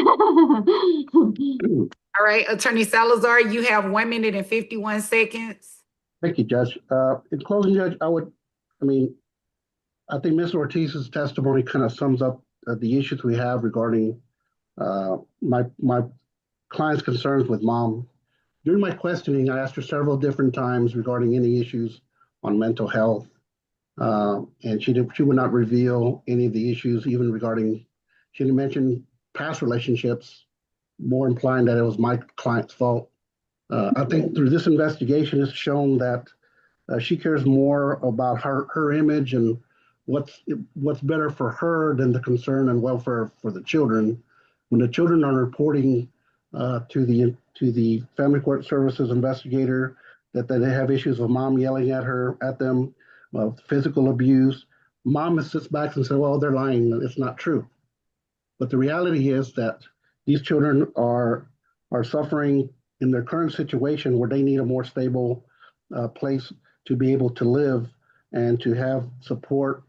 All right, Attorney Salazar, you have 1 minute and 51 seconds. Thank you, Judge. In closing, Judge, I think Ms. Ortiz's testimony kind of sums up the issues we have regarding my client's concerns with mom. During my questioning, I asked her several different times regarding any issues on mental health. And she would not reveal any of the issues, even regarding, she didn't mention past relationships, more implying that it was my client's fault. I think through this investigation, it's shown that she cares more about her image and what's better for her than the concern and welfare for the children. When the children are reporting to the Family Court Services investigator that they have issues with mom yelling at them, physical abuse, mom sits back and says, well, they're lying, it's not true. But the reality is that these children are suffering in their current situation where they need a more stable place to be able to live and to have support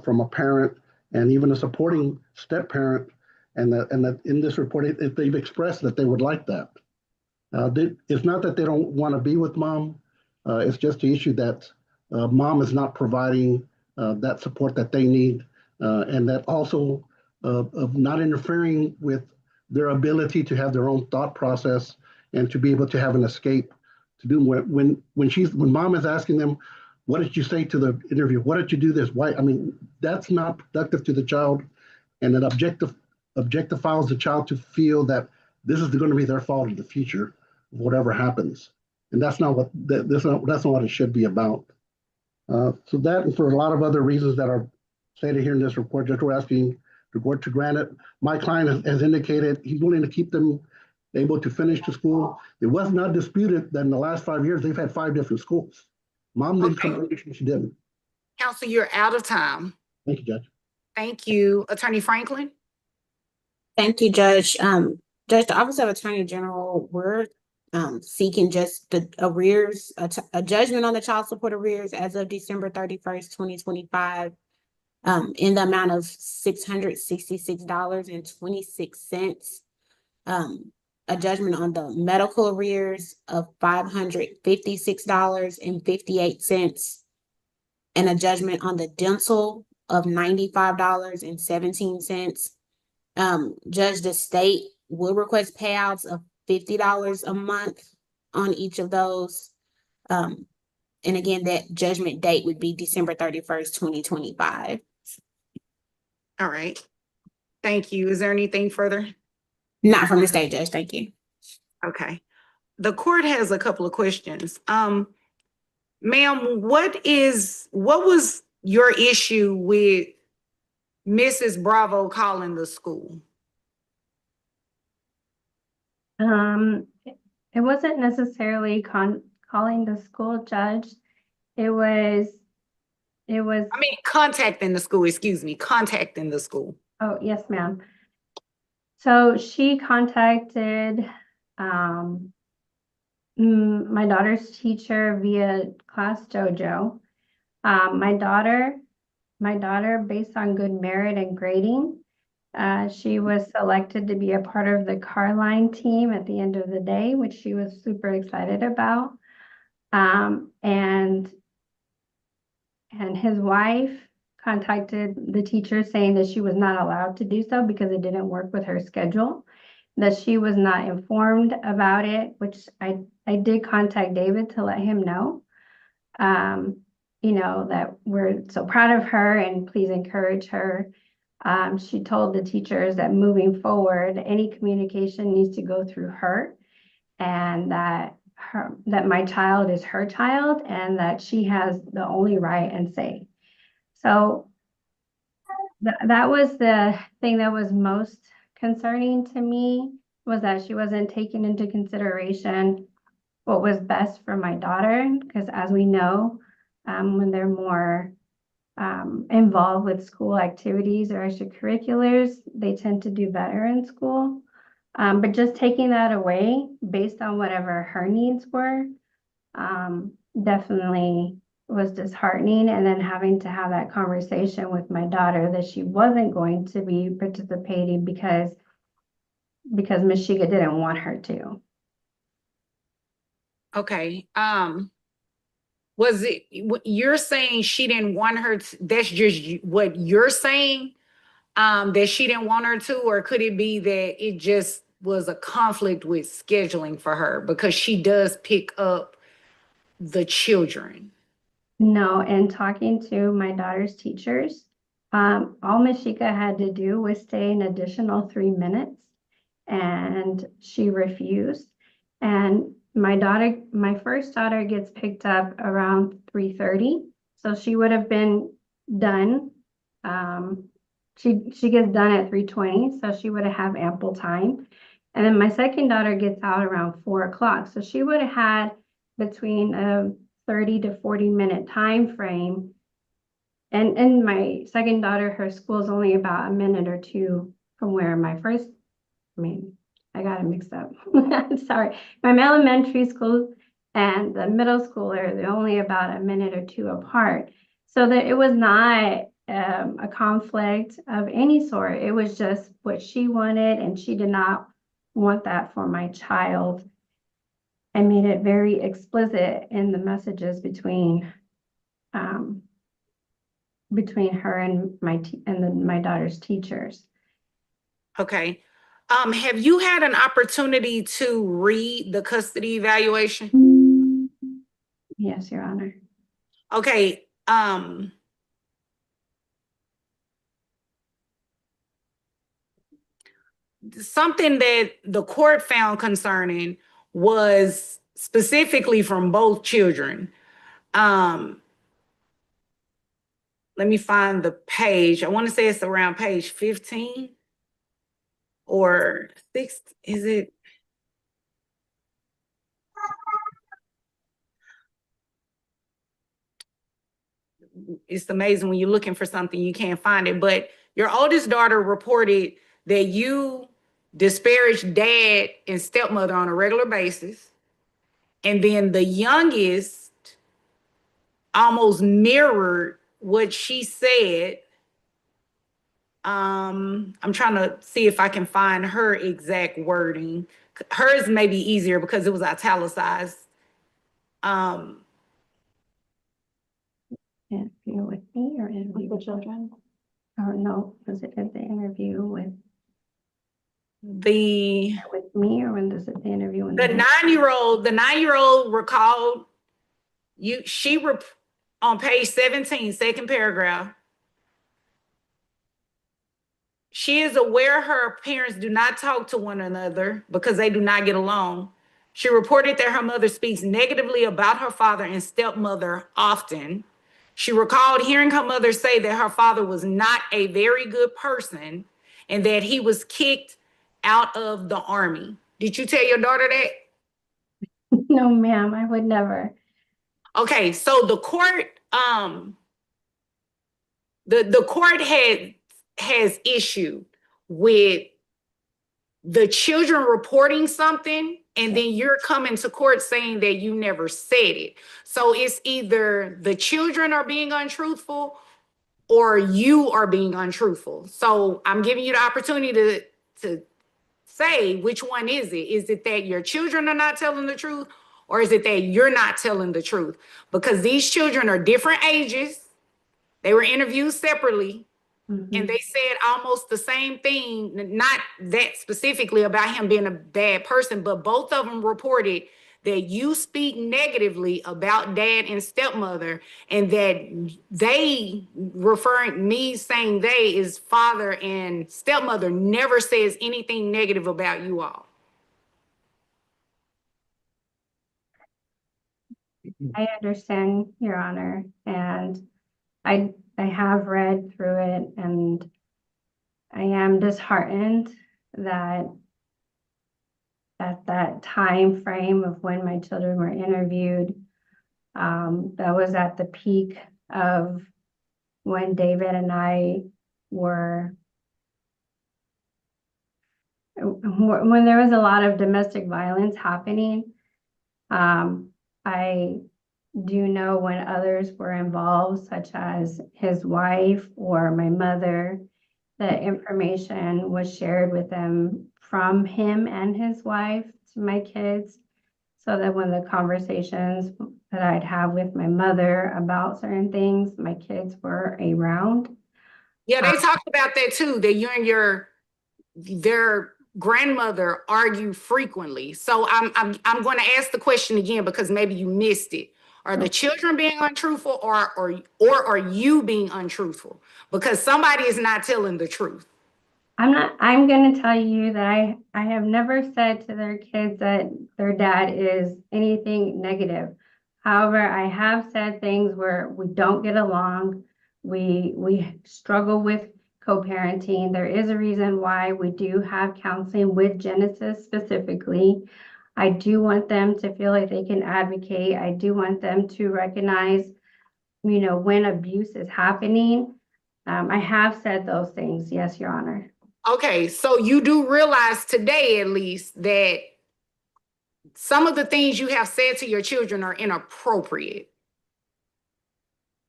from a parent and even a supporting step parent. And that in this report, they've expressed that they would like that. It's not that they don't want to be with mom. It's just the issue that mom is not providing that support that they need, and that also of not interfering with their ability to have their own thought process and to be able to have an escape to do when mom is asking them, what did you say to the interview? What did you do this? Why? I mean, that's not productive to the child, and it objectifies the child to feel that this is going to be their fault in the future, whatever happens. And that's not what that's not what it should be about. So that, and for a lot of other reasons that are stated here in this report, Judge, we're asking the court to grant it. My client has indicated he's willing to keep them able to finish the school. It was not disputed that in the last 5 years, they've had 5 different schools. Mom didn't come to she didn't. Counsel, you're out of time. Thank you, Judge. Thank you. Attorney Franklin? Thank you, Judge. Judge, the Office of Attorney General, we're seeking just the arrears, a judgment on the child support arrears as of December 31st, 2025, in the amount of $666.26. A judgment on the medical arrears of $556.58, and a judgment on the dental of $95.17. Judge, the state will request payouts of $50 a month on each of those. And again, that judgment date would be December 31st, 2025. All right. Thank you. Is there anything further? Not from the state, Judge. Thank you. Okay. The court has a couple of questions. Ma'am, what was your issue with Mrs. Bravo calling the school? It wasn't necessarily calling the school, Judge. It was. I mean, contacting the school, excuse me, contacting the school. Oh, yes, ma'am. So she contacted my daughter's teacher via Class Dojo. My daughter, based on good merit and grading, she was selected to be a part of the car line team at the end of the day, which she was super excited about. And his wife contacted the teacher saying that she was not allowed to do so because it didn't work with her schedule, that she was not informed about it, which I did contact David to let him know, that we're so proud of her and please encourage her. She told the teachers that moving forward, any communication needs to go through her, and that my child is her child and that she has the only right and say. So that was the thing that was most concerning to me. was that she wasn't taking into consideration what was best for my daughter, because as we know, when they're more involved with school activities or extracurriculars, they tend to do better in school. But just taking that away based on whatever her needs were, definitely was disheartening. And then having to have that conversation with my daughter that she wasn't going to be participating because Miss Shiga didn't want her to. Okay, was it, you're saying she didn't want her to, that's just what you're saying? That she didn't want her to, or could it be that it just was a conflict with scheduling for her because she does pick up the children? No, and talking to my daughter's teachers, all Miss Shika had to do was stay an additional 3 minutes, and she refused. And my first daughter gets picked up around 3:30, so she would have been done. She gets done at 3:20, so she would have ample time. And then my second daughter gets out around 4 o'clock, so she would have had between 30 to 40-minute time frame. And my second daughter, her school is only about a minute or two from where I got it mixed up. I'm sorry. My elementary school and the middle school they're only about a minute or two apart. So that it was not a conflict of any sort. It was just what she wanted, and she did not want that for my child. I made it very explicit in the messages between her and my daughter's teachers. Okay. Have you had an opportunity to read the custody evaluation? Yes, Your Honor. Okay. Something that the court found concerning was specifically from both children. Let me find the page. I want to say it's around page 15 or 6. Is it? It's amazing when you're looking for something, you can't find it. But your oldest daughter reported that you disparaged dad and stepmother on a regular basis. And then the youngest almost mirrored what she said. I'm trying to see if I can find her exact wording. Hers may be easier because it was italicized. Interview with me or interview with children? Or no, was it at the interview with The me, or when does it the interview? The 9-year-old recalled on page 17, second paragraph. She is aware her parents do not talk to one another because they do not get along. She reported that her mother speaks negatively about her father and stepmother often. She recalled hearing her mother say that her father was not a very good person and that he was kicked out of the army. Did you tell your daughter that? No, ma'am, I would never. Okay, so the court, the court has issue with the children reporting something, and then you're coming to court saying that you never said it. So it's either the children are being untruthful or you are being untruthful. So I'm giving you the opportunity to say, which one is it? Is it that your children are not telling the truth, or is it that you're not telling the truth? Because these children are different ages. They were interviewed separately. And they said almost the same thing, not that specifically about him being a bad person, but both of them reported that you speak negatively about dad and stepmother, and that they, referring me saying they is father and stepmother, never says anything negative about you all. I understand, Your Honor, and I have read through it, and I am disheartened that at that time frame of when my children were interviewed. That was at the peak of when David and I were, when there was a lot of domestic violence happening. I do know when others were involved, such as his wife or my mother, the information was shared with them from him and his wife to my kids, so that when the conversations that I'd have with my mother about certain things, my kids were around. Yeah, they talked about that too, that you and their grandmother argue frequently. So I'm going to ask the question again because maybe you missed it. Are the children being untruthful, or are you being untruthful? Because somebody is not telling the truth. I'm going to tell you that I have never said to their kids that their dad is anything negative. However, I have said things where we don't get along. We struggle with co-parenting. There is a reason why we do have counseling with Genesis specifically. I do want them to feel like they can advocate. I do want them to recognize, when abuse is happening. I have said those things. Yes, Your Honor. Okay, so you do realize today, at least, that some of the things you have said to your children are inappropriate.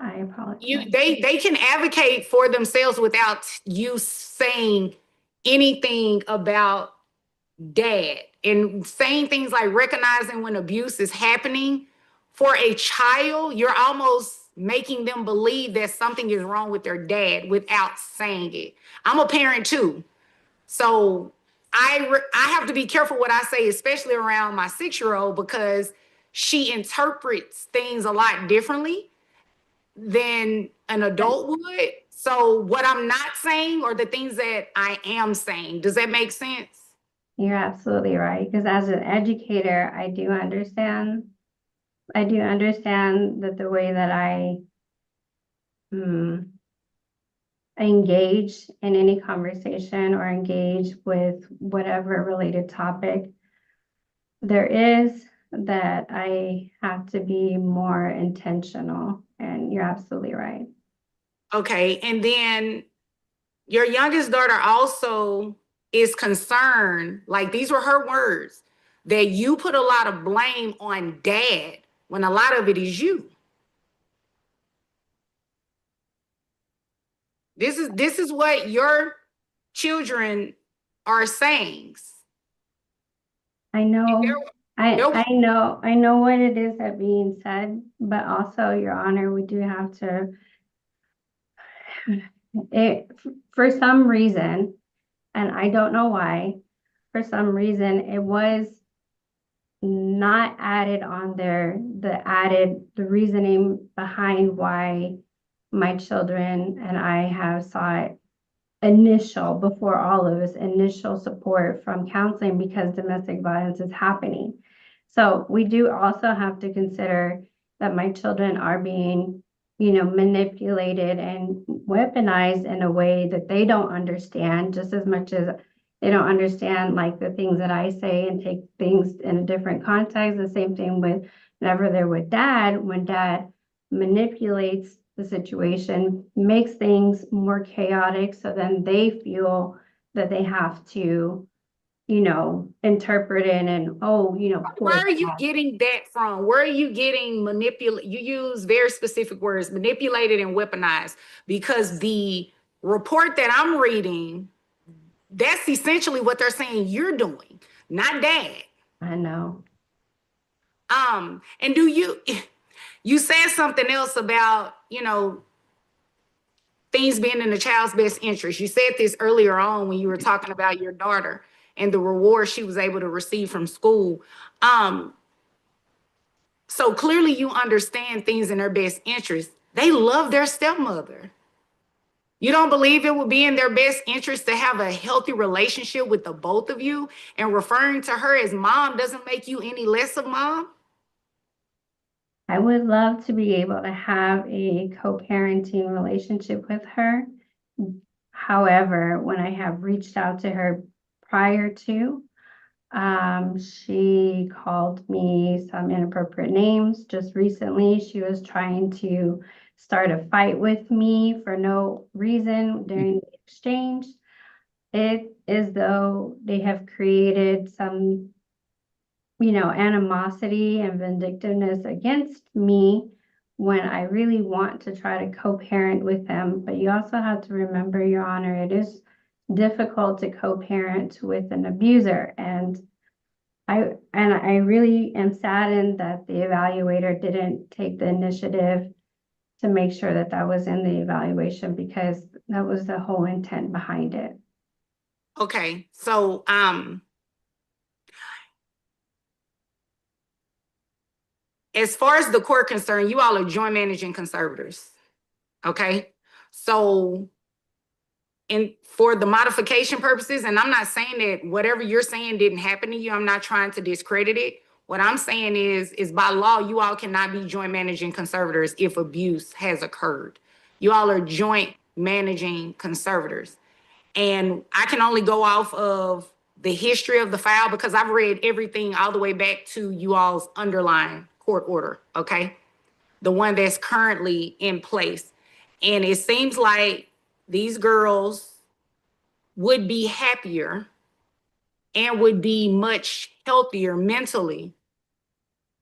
I apologize. They can advocate for themselves without you saying anything about dad, and saying things like recognizing when abuse is happening. For a child, you're almost making them believe that something is wrong with their dad without saying it. I'm a parent too. So I have to be careful what I say, especially around my 6-year-old, because she interprets things a lot differently than an adult would. So what I'm not saying are the things that I am saying. Does that make sense? You're absolutely right. Because as an educator, I do understand. I do understand that the way that I engage in any conversation or engage with whatever related topic there is, that I have to be more intentional. And you're absolutely right. Okay. And then your youngest daughter also is concerned, like these were her words, that you put a lot of blame on dad when a lot of it is you. This is what your children are saying. I know, They're- I know what it is that being said, but also, Your Honor, we do have to, for some reason, and I don't know why, for some reason, it was not added on there, the reasoning behind why my children and I have sought before all of us, initial support from counseling because domestic violence is happening. So we do also have to consider that my children are being, manipulated and weaponized in a way that they don't understand, just as much as they don't understand like the things that I say and take things in a different context. The same thing with whenever they're with dad, when dad manipulates the situation, makes things more chaotic, so then they feel that they have to, interpret it and, Where are you getting that from? Where are you getting manipulated? You use very specific words, manipulated and weaponized, because the report that I'm reading, that's essentially what they're saying you're doing, not dad. I know. And you said something else about, things being in the child's best interest. You said this earlier on when you were talking about your daughter and the reward she was able to receive from school. So clearly you understand things in their best interest. They love their stepmother. You don't believe it would be in their best interest to have a healthy relationship with the both of you, and referring to her as mom doesn't make you any less of mom? I would love to be able to have a co-parenting relationship with her. However, when I have reached out to her prior to, She called me some inappropriate names just recently. She was trying to start a fight with me for no reason during the exchange. It is though they have created some, animosity and vindictiveness against me when I really want to try to co-parent with them. But you also have to remember, Your Honor, it is difficult to co-parent with an abuser. And I really am saddened that the evaluator didn't take the initiative to make sure that that was in the evaluation, because that was the whole intent behind it. Okay, so as far as the court concerned, you all are joint managing conservators. Okay, so for the modification purposes, and I'm not saying that whatever you're saying didn't happen to you. I'm not trying to discredit it. What I'm saying is by law, you all cannot be joint managing conservators if abuse has occurred. You all are joint managing conservators. And I can only go off of the history of the file because I've read everything all the way back to you all's underlying court order, okay? The one that's currently in place. And it seems like these girls would be happier and would be much healthier mentally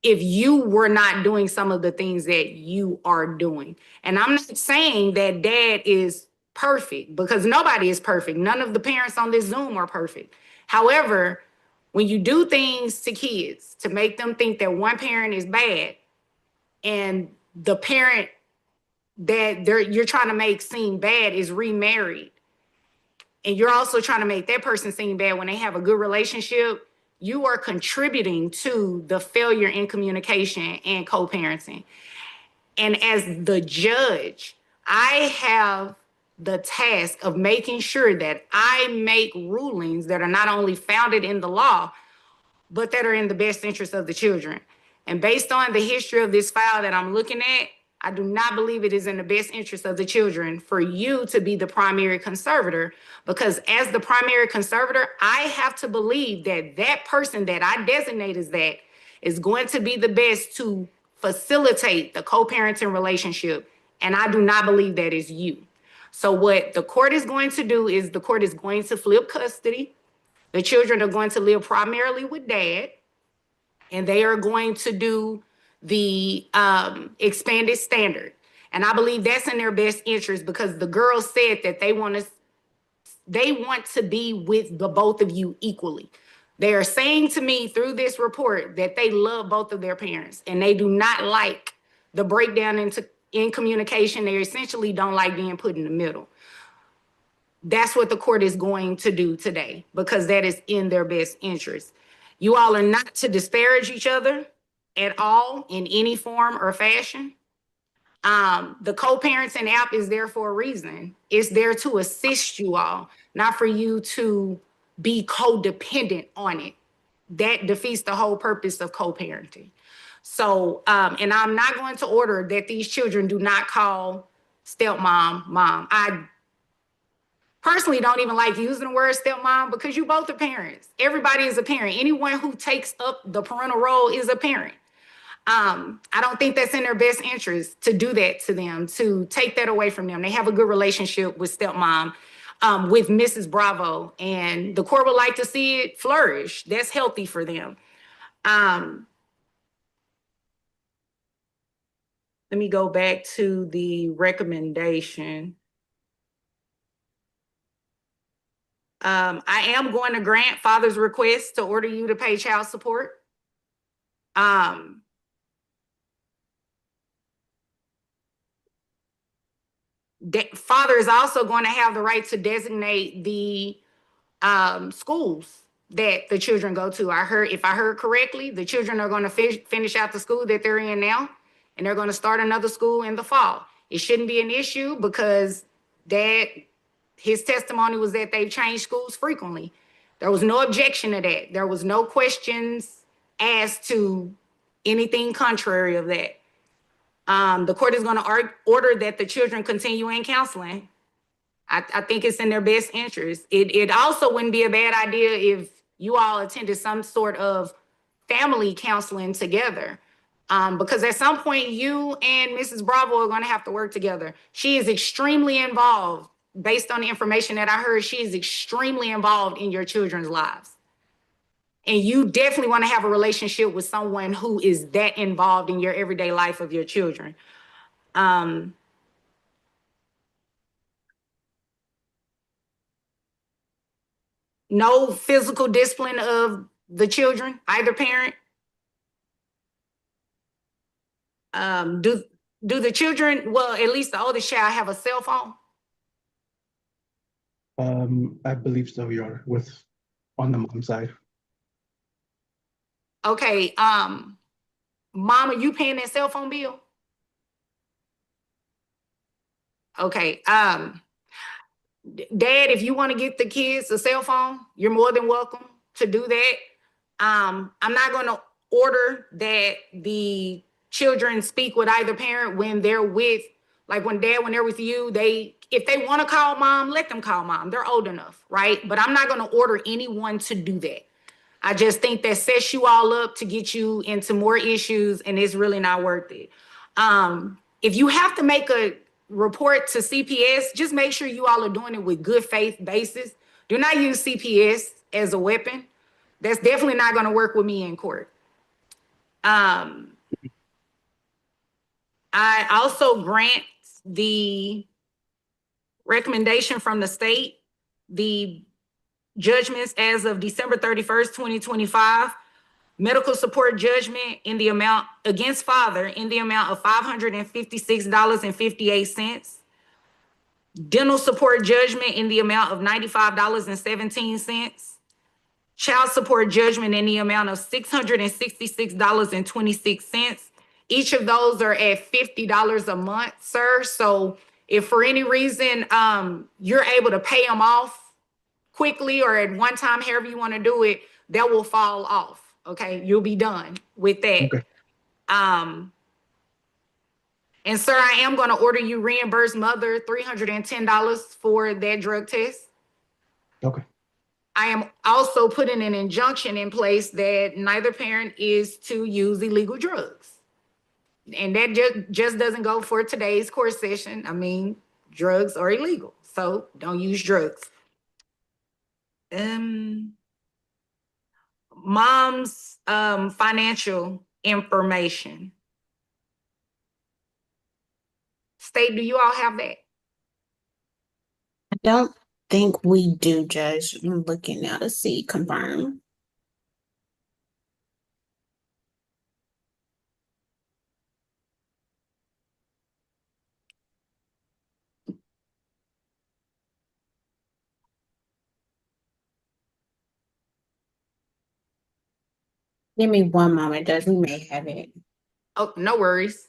if you were not doing some of the things that you are doing. And I'm not saying that dad is perfect, because nobody is perfect. None of the parents on this Zoom are perfect. However, when you do things to kids to make them think that one parent is bad and the parent that you're trying to make seem bad is remarried, and you're also trying to make that person seem bad when they have a good relationship, you are contributing to the failure in communication and co-parenting. And as the judge, I have the task of making sure that I make rulings that are not only founded in the law, but that are in the best interest of the children. And based on the history of this file that I'm looking at, I do not believe it is in the best interest of the children for you to be the primary conservator, because as the primary conservator, I have to believe that that person that I designate as that is going to be the best to facilitate the co-parenting relationship. And I do not believe that is you. So what the court is going to do is the court is going to flip custody. The children are going to live primarily with dad, and they are going to do the expanded standard. And I believe that's in their best interest, because the girls said that they want to be with the both of you equally. They are saying to me through this report that they love both of their parents, and they do not like the breakdown in communication. They essentially don't like being put in the middle. That's what the court is going to do today, because that is in their best interest. You all are not to disparage each other at all in any form or fashion. The co-parenting app is there for a reason. It's there to assist you all, not for you to be codependent on it. That defeats the whole purpose of co-parenting. So, and I'm not going to order that these children do not call stepmom mom. I personally don't even like using the word stepmom, because you both are parents. Everybody is a parent. Anyone who takes up the parental role is a parent. I don't think that's in their best interest to do that to them, to take that away from them. They have a good relationship with stepmom, with Mrs. Bravo, and the court would like to see it flourish. That's healthy for them. Let me go back to the recommendation. I am going to grant father's request to order you to pay child support. Father is also going to have the right to designate the schools that the children go to. If I heard correctly, the children are going to finish out the school that they're in now, and they're going to start another school in the fall. It shouldn't be an issue, because his testimony was that they've changed schools frequently. There was no objection to that. There was no questions asked to anything contrary of that. The court is going to order that the children continue in counseling. I think it's in their best interest. It also wouldn't be a bad idea if you all attended some sort of family counseling together. Because at some point you and Mrs. Bravo are going to have to work together. She is extremely involved. Based on the information that I heard, she is extremely involved in your children's lives. And you definitely want to have a relationship with someone who is that involved in your everyday life of your children. No physical discipline of the children, either parent. Do the children, well, at least the oldest child, have a cell phone? I believe so, Your Honor, on the mom side. Okay, Mom, are you paying that cell phone bill? Okay, Dad, if you want to get the kids a cell phone, you're more than welcome to do that. I'm not going to order that the children speak with either parent when they're with, like when they're with you, if they want to call mom, let them call mom. They're old enough, right? But I'm not going to order anyone to do that. I just think that sets you all up to get you into more issues, and it's really not worth it. If you have to make a report to CPS, just make sure you all are doing it with good faith basis. Do not use CPS as a weapon. That's definitely not going to work with me in court. I also grant the recommendation from the state, the judgments as of December 31st, 2025, medical support judgment in the amount against father in the amount of $556.58. Dental support judgment in the amount of $95.17. Child support judgment in the amount of $666.26. Each of those are at $50 a month, sir. So if for any reason you're able to pay them off quickly or at one time, however you want to do it, that will fall off. Okay, you'll be done with that. Okay. And sir, I am going to order you reimburse mother $310 for that drug test. Okay. I am also putting an injunction in place that neither parent is to use illegal drugs. And that just doesn't go for today's court session. I mean, drugs are illegal, so don't use drugs. Mom's financial information. State, do you all have that? I don't think we do, Judge. I'm looking now to see, confirm. Give me one moment, Judge. We may have it. Oh, no worries.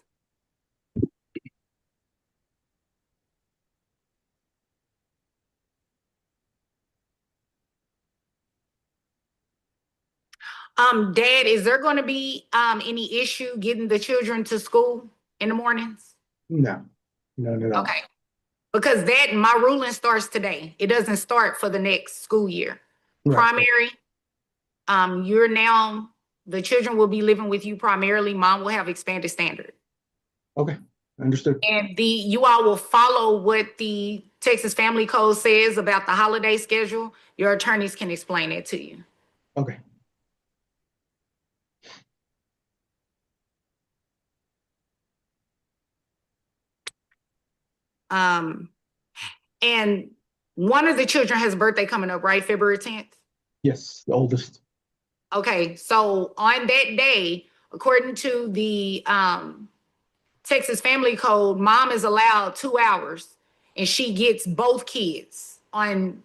Dad, is there going to be any issue getting the children to school in the mornings? No, none at all. Okay. Because my ruling starts today. It doesn't start for the next school year. Right. Primary, the children will be living with you primarily. Mom will have expanded standard. Okay, understood. And you all will follow what the Texas Family Code says about the holiday schedule. Your attorneys can explain it to you. Okay. And one of the children has a birthday coming up, right? February 10th? Yes, the oldest. Okay, so on that day, according to the Texas Family Code, mom is allowed 2 hours and she gets both kids on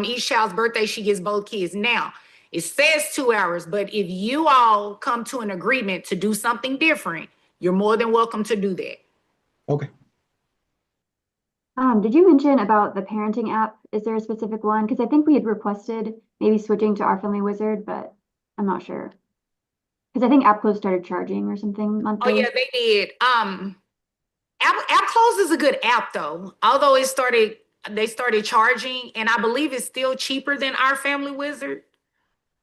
each child's birthday, she gets both kids. Now, it says 2 hours, but if you all come to an agreement to do something different, you're more than welcome to do that. Okay. Did you mention about the parenting app? Is there a specific one? Because I think we had requested maybe switching to Our Family Wizard, but I'm not sure. Because I think AppClose started charging or something monthly. Oh yeah, they did. AppClose is a good app though. Although they started charging, and I believe it's still cheaper than Our Family Wizard.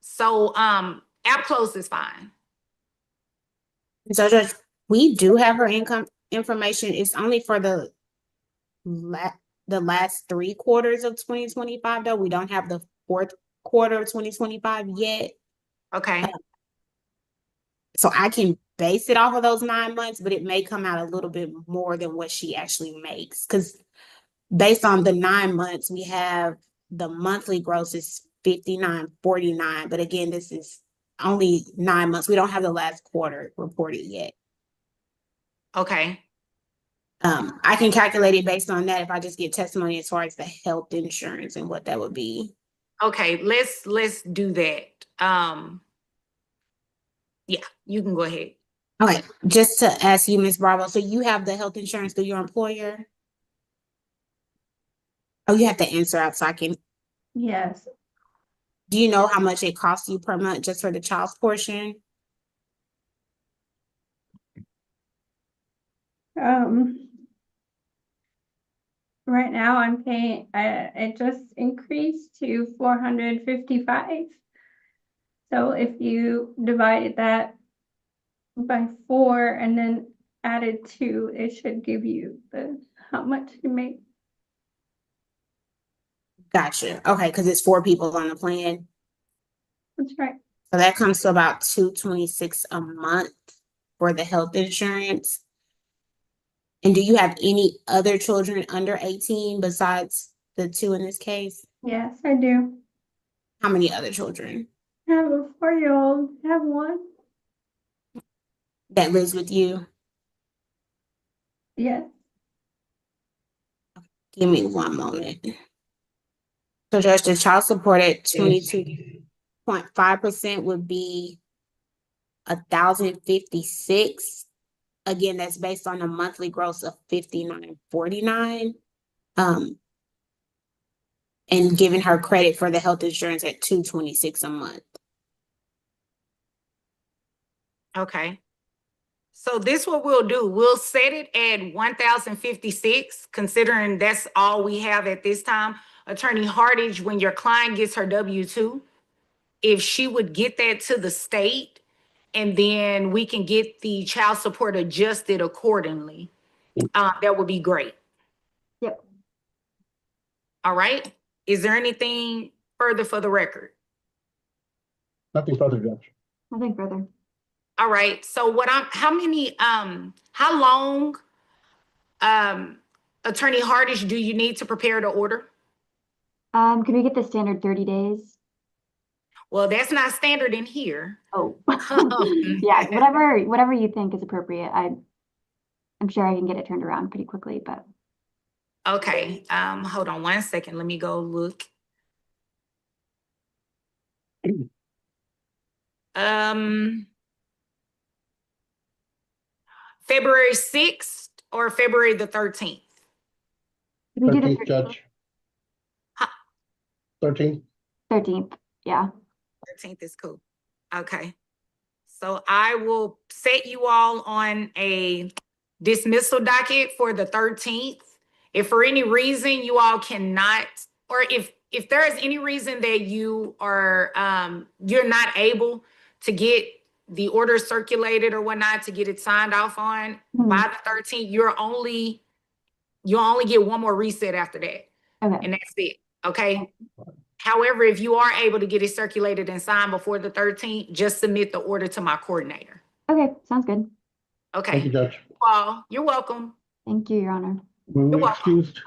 So, app close is fine. So Judge, we do have her income information. It's only for the last 3 quarters of 2025, though. We don't have the fourth quarter of 2025 yet. Okay, So I can base it off of those 9 months, but it may come out a little bit more than what she actually makes. Because based on the 9 months, we have the monthly gross is 59.49. But again, this is only 9 months. We don't have the last quarter reported yet. okay, I can calculate it based on that if I just get testimony as far as the health insurance and what that would be. okay, let's do that. Yeah, you can go ahead. Okay, just to ask you, Ms. Bravo, so you have the health insurance through your employer? Oh, you have to answer out so I can. Yes. Do you know how much it costs you per month just for the child's portion? Right now I'm paying, it just increased to 455. So if you divided that by 4 and then added 2, it should give you how much you make. Gotcha. Okay, because it's 4 people on the plan. That's right. So that comes to about $226 a month for the health insurance. And do you have any other children under 18 besides the 2 in this case? Yes, I do. How many other children I have a 4-year-old, I have one. that lives with you? Yes. Give me one moment. So Judge, the child support at 22.5% would be 1,056. Again, that's based on a monthly gross of 59.49. And giving her credit for the health insurance at 226 a month. Okay. So this what we'll do. We'll set it at 1,056, considering that's all we have at this time. Attorney Hardage, when your client gets her W-2, if she would get that to the state, and then we can get the child support adjusted accordingly, that would be great. Yep. All right. Is there anything further for the record? Nothing further, Judge. Nothing further. All right. So how long, Attorney Hardage, do you need to prepare the order? Can we get the standard 30 days? Well, that's not standard in here. Oh, yeah, whatever you think is appropriate. I'm sure I can get it turned around pretty quickly, but. Okay. Hold on 1 second. Let me go look. February 6th or February the 13th? Can we do the 13th, Judge. 13th. 13th? Yeah. 13th is cool. Okay. So I will set you all on a dismissal docket for the 13th. If for any reason you all cannot, or if there is any reason that you are you're not able to get the order circulated or whatnot to get it signed off on by the 13th, you'll only get one more reset after that. Okay. And that's it. Okay. However, if you are able to get it circulated and signed before the 13th, just submit the order to my coordinator. Okay, sounds good. Okay. Thank you, Judge. Well, you're welcome. Thank you, Your Honor. Were we excused?